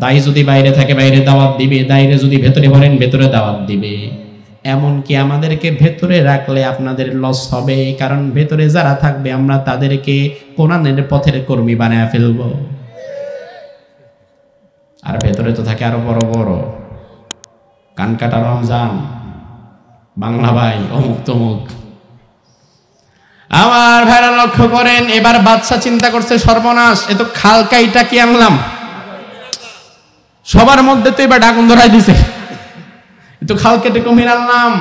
দাঈ যদি বাইরে থাকে বাইরে দাওয়াত দিবে, দাঈরে যদি ভেতরে ভরেন ভেতরে দাওয়াত দিবে। এমনকি আমাদেরকে ভেতরে রাখলে আপনাদের লস হবে, কারণ ভেতরে যারা থাকবে আমরা তাদেরকে কোরআনের পথের কর্মী বানায় ফেলবো। আর ভেতরে তো থাকে আরো বড় বড় কানকাটা রমজান, বাংলা ভাই, অমুক তমুক। আমার ভাইরা লক্ষ্য করেন, এবার বাদশা চিন্তা করছে সর্বনাশ, এ তো খালকাইটা কি আনলাম, সবার মধ্যে তো এবার আগুন ধরাই দিছে, তো খাল কেটে কুমির আনলাম।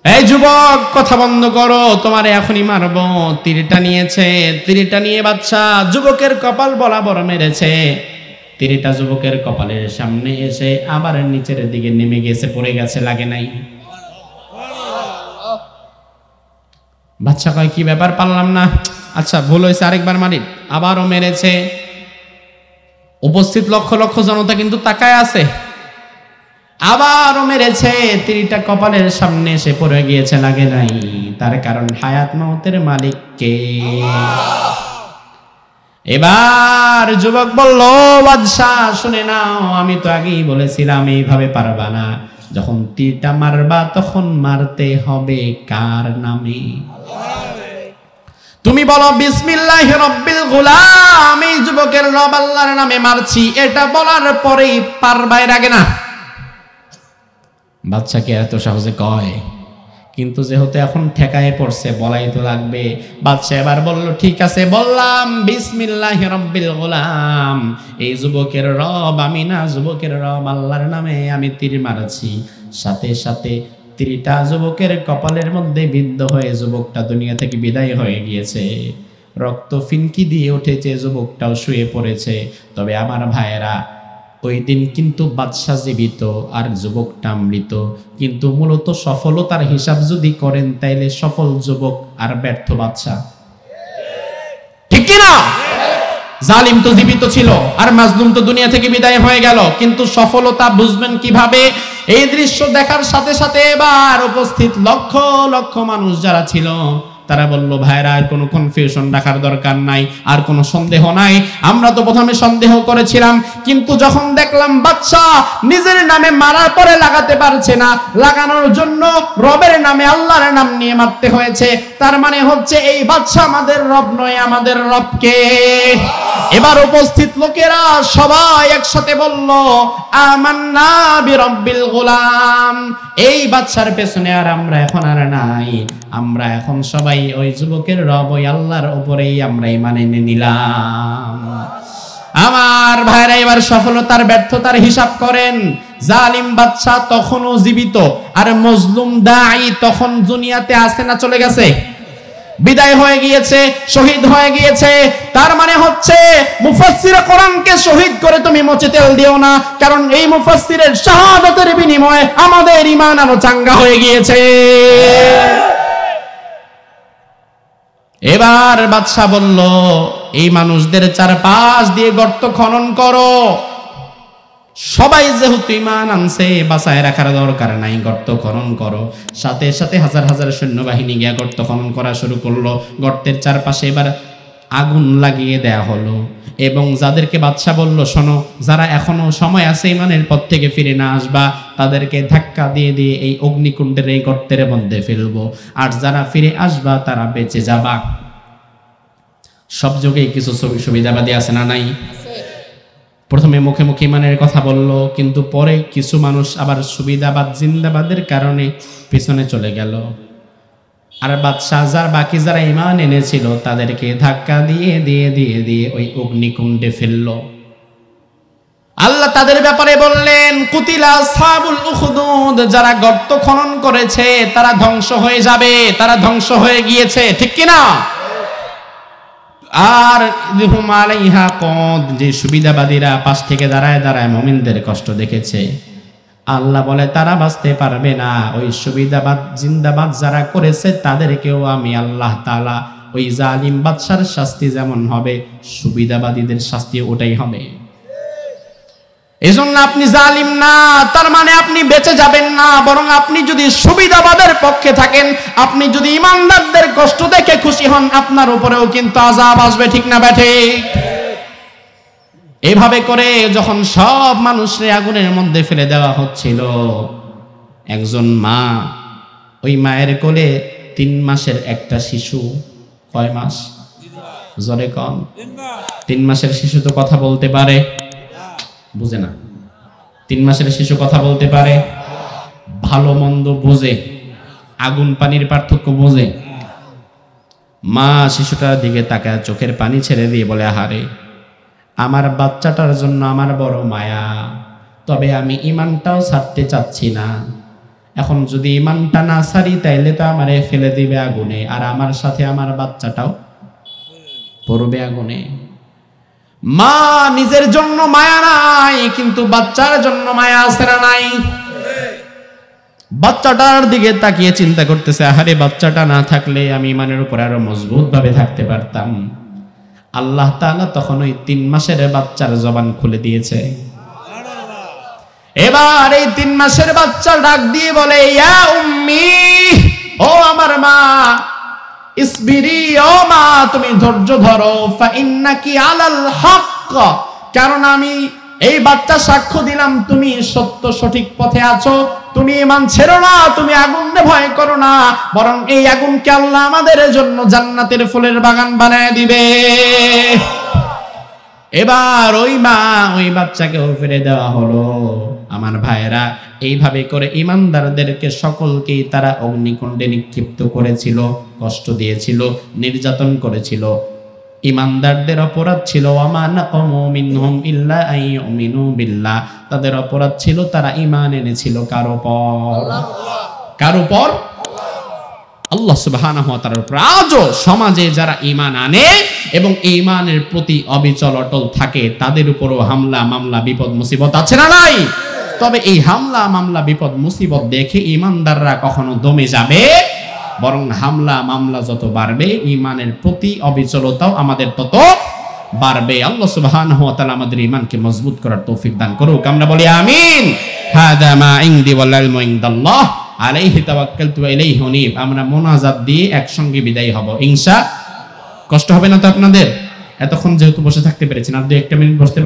এই যুবক কথা বন্ধ করো, তোমারে এখনই মারবো। তীরটা নিয়েছে, তীরটা নিয়ে বাদশা যুবকের কপাল বরাবর মেরেছে। তীরটা যুবকের কপালের সামনে এসে আবার নিচের দিকে নেমে গেছে, পড়ে গেছে, লাগে নাই। বাদশা কয় কি ব্যাপার, পারলাম না, আচ্ছা ভুল হয়েছে, আরেকবার মারি। আবারও মেরেছে। উপস্থিত লক্ষ লক্ষ জনতা কিন্তু তাকায় আছে। আবারও মেরেছে, তীরটা কপালের সামনে এসে পড়ে গিয়েছে, লাগে নাই। তার কারণ হায়াত মাউতের মালিক কে? এবার যুবক বলল, বাদশাহ শুনে নাও, আমি তো আগেই বলেছিলাম এইভাবে পারবা না। যখন তীরটা মারবা তখন মারতে হবে কার নামে? তুমি বলো বিসমিল্লাহি রাব্বিল গুলাম, এই যুবকের রব আল্লাহর নামে মারছি, এটা বলার পরেই পারবা, এর আগে না। বাদশাকে এত সহজে কয়, কিন্তু যেহেতু এখন ঠেকায় পড়ছে, বলাই তো লাগবে। বাদশা এবার বলল, ঠিক আছে বললাম, বিসমিল্লাহি রাব্বিল গুলাম, এই যুবকের রব আমি না, যুবকের রব আল্লাহর নামে আমি তীর মারছি। সাথে সাথে তীরটা যুবকের কপালের মধ্যে বিদ্ধ হয়ে যুবকটা দুনিয়া থেকে বিদায় হয়ে গিয়েছে। রক্ত ফিনকি দিয়ে উঠেছে, যুবকটাও শুয়ে পড়েছে। তবে আমার ভাইয়েরা, ওই দিন কিন্তু বাদশা জীবিত আর যুবকটা মৃত, কিন্তু মূলত সফলতার হিসাব যদি করেন তাইলে সফল যুবক আর ব্যর্থ বাদশা, ঠিক কিনা? জালিম তো জীবিত ছিল আর মাজলুম তো দুনিয়া থেকে বিদায় হয়ে গেল, কিন্তু সফলতা বুঝবেন কিভাবে? এই দৃশ্য দেখার সাথে সাথে এবার উপস্থিত লক্ষ লক্ষ মানুষ যারা ছিল তারা বলল, ভাইরা আর কোনো কনফিউশন রাখার দরকার নাই, আর কোনো সন্দেহ নাই। আমরা তো প্রথমে সন্দেহ করেছিলাম, কিন্তু যখন দেখলাম বাদশা নিজের নামে মারার পরে লাগাতে পারছে না, লাগানোর জন্য রবের নামে আল্লাহর নাম নিয়ে মারতে হয়েছে, তার মানে হচ্ছে এই বাদশা আমাদের রব নয়, আমাদের রবকে। এবার উপস্থিত লোকেরা সবাই একসাথে বলল, আমান্না বিরব্বিল গুলাম, এই বাদশার পেছনে আর আমরা এখন আর নাই, আমরা এখন সবাই ওই যুবকের রব ওই আল্লাহর উপরেই আমরা ঈমান এনে নিলাম। আমার ভাইরা, এবার সফলতার ব্যর্থতার হিসাব করেন। জালিম বাদশা তখনও জীবিত, আর মজলুম দাঈ তখন দুনিয়াতে আছে না চলে গেছে? বিদায় হয়ে গিয়েছে, শহীদ হয়ে গিয়েছে। তার মানে হচ্ছে মুফাসসিরে কোরআনকে শহীদ করে তুমি মোচে তেল দিও না, কারণ এই মুফাসসিরের শাহাদাতের বিনিময়ে আমাদের ঈমান আরো চাঙ্গা হয়ে গিয়েছে। এবার বাদশা বলল, এই মানুষদের চারপাশ দিয়ে গর্ত খনন করো। সবাই যেহেতু ঈমান আনছে, বাঁচায় রাখার দরকার নাই, গর্ত খনন করো। সাথে সাথে হাজার হাজার সৈন্যবাহিনী গিয়ে গর্ত খনন করা শুরু করলো। গর্তের চারপাশে এবার আগুন লাগিয়ে দেয়া হলো। এবং যাদেরকে বাদশা বলল, শোনো, যারা এখনো সময় আছে ইমানের পথ থেকে ফিরে না আসবা, তাদেরকে ধাক্কা দিয়ে দিয়ে এই অগ্নিকুণ্ডের এই গর্তের মধ্যে ফেলবো, আর যারা ফিরে আসবা তারা বেঁচে যাবা। সব যুগেই কিছু সুবিধাবাদী আছে না নাই? প্রথমে মুখে মুখে ইমানের কথা বলল, কিন্তু পরে কিছু মানুষ আবার সুবিধাবাদ জিন্দাবাদের কারণে পিছনে চলে গেল। আর বাদশা বাকি যারা ইমান এনেছিল তাদেরকে ধাক্কা দিয়ে দিয়ে দিয়ে দিয়ে ওই অগ্নিকুণ্ডে ফেলল। আল্লাহ তাদের ব্যাপারে বললেন, কুতিলা আসহাবুল উখদুদ, যারা গর্ত খনন করেছে তারা ধ্বংস হয়ে যাবে, তারা ধ্বংস হয়ে গিয়েছে, ঠিক কিনা? আর ইদহুম আলাইহা কদ, যে সুবিধাবাদীরা পাশ থেকে দাঁড়ায় দাঁড়ায় মুমিনদের কষ্ট দেখেছে, আল্লাহ বলে তারা বাঁচতে পারবে না। ওই সুবিধাবাদ জিন্দাবাদ যারা করেছে তাদেরকেও আমি আল্লাহ তাআলা ওই জালিম বাদশার শাস্তি যেমন হবে, সুবিধাবাদীদের শাস্তি ওটাই হবে। এজন্য আপনি জালিম না, তার মানে আপনি বেঁচে যাবেন না, বরং আপনি যদি সুবিধাবাদের পক্ষে থাকেন, আপনি যদি ইমানদারদের কষ্ট দেখে খুশি হন, আপনার উপরেও কিন্তু আযাব আসবে, ঠিক না বেঠে? এভাবে করে যখন সব মানুষরে আগুনের মধ্যে ফেলে দেওয়া হচ্ছিল, একজন মা, ওই মায়ের কোলে 3 মাসের একটা শিশু। কয় মাস? জোরে কম। 3 মাসের শিশু তো কথা বলতে পারে? বুঝে না। 3 মাসের শিশু কথা বলতে পারে, ভালো মন্দ বুঝে, আগুন পানির পার্থক্য বুঝে। মা শিশুটার দিকে তাকায়, চোখের পানি ছেড়ে দিয়ে বলে, আহারে, আমার বাচ্চাটার জন্য আমার বড় মায়া, তবে আমি ইমানটাও ছাড়তে চাচ্ছি না। এখন যদি ইমানটা না ছাড়ি তাইলে তো আমারে ফেলে দিবে আগুনে, আর আমার সাথে আমার বাচ্চাটাও পড়বে আগুনে। মা নিজের জন্য মায়া নাই, কিন্তু বাচ্চার জন্য মায়া আছে না নাই? বাচ্চাটার দিকে তাকিয়ে চিন্তা করতেছে, আহারে, বাচ্চাটা না থাকলে আমি ইমানের উপর আরো মজবুত ভাবে থাকতে পারতাম। আল্লাহ তাআলা তখন ওই 3 মাসের বাচ্চার জবান খুলে দিয়েছে। এবার এই 3 মাসের বাচ্চা ডাক দিয়ে বলে, ইয়া উম্মি, ও আমার মা, ইসবিরি, ও মা, তুমি ধৈর্য ধরো, ফা ইন্নাকি আলাল হক, কারণ আমি এই বাচ্চা সাক্ষ্য দিলাম তুমি সত্য সঠিক পথে আছো, তুমি ঈমান ছেড়ো না, তুমি আগুনকে ভয় করো না, বরং এই আগুনকে আল্লাহ আমাদের জন্য জান্নাতের ফুলের বাগান বানায় দিবে। এবার ওই মা ওই বাচ্চাকেও ফিরে দেওয়া হলো। আমার ভাইয়েরা, এইভাবে করে ইমানদারদেরকে সকলকেই তারা অগ্নিকুণ্ডে নিক্ষিপ্ত করেছিল, কষ্ট দিয়েছিল, নির্যাতন করেছিল। ইমানদারদের অপরাধ ছিল ওয়ামা নাকামু মিনহুম ইল্লা আইয়ুমিনু বিল্লাহ, তাদের অপরাধ ছিল তারা ঈমান এনেছিল কার উপর? কার উপর? আল্লাহ সুবহানাহু ওয়া তাআলার উপর। আজও সমাজে যারা ঈমান আনে এবং ঈমানের প্রতি অবিচল অটল থাকে, তাদের উপরও হামলা মামলা বিপদ মুসিবত আছে না নাই? তবে এই হামলা মামলা বিপদ মুসিবত দেখে ঈমানদাররা কখনো দমে যাবে, বরং হামলা মামলা যত বাড়বে ঈমানের প্রতি অবিচলতাও আমাদের তত বাড়বে। আল্লাহ সুবহানাহু ওয়া তাআলা আমাদের ঈমানকে মজবুত করার তৌফিক দান করুক। আমরা বলি আমিন। হাদা মা ইনদি ওয়াল ইলমু ইনদাল্লাহ আলাইহি তাওয়াক্কালতু ওয়া ইলাইহি উনীব। আমরা মোনাজাত দিয়ে একসঙ্গে বিদায় হব ইনশাআল্লাহ। কষ্ট হবে না তো আপনাদের? এতক্ষণ যেহেতু বসে থাকতে পেরেছেন, আর 2-1 মিনিট বসতে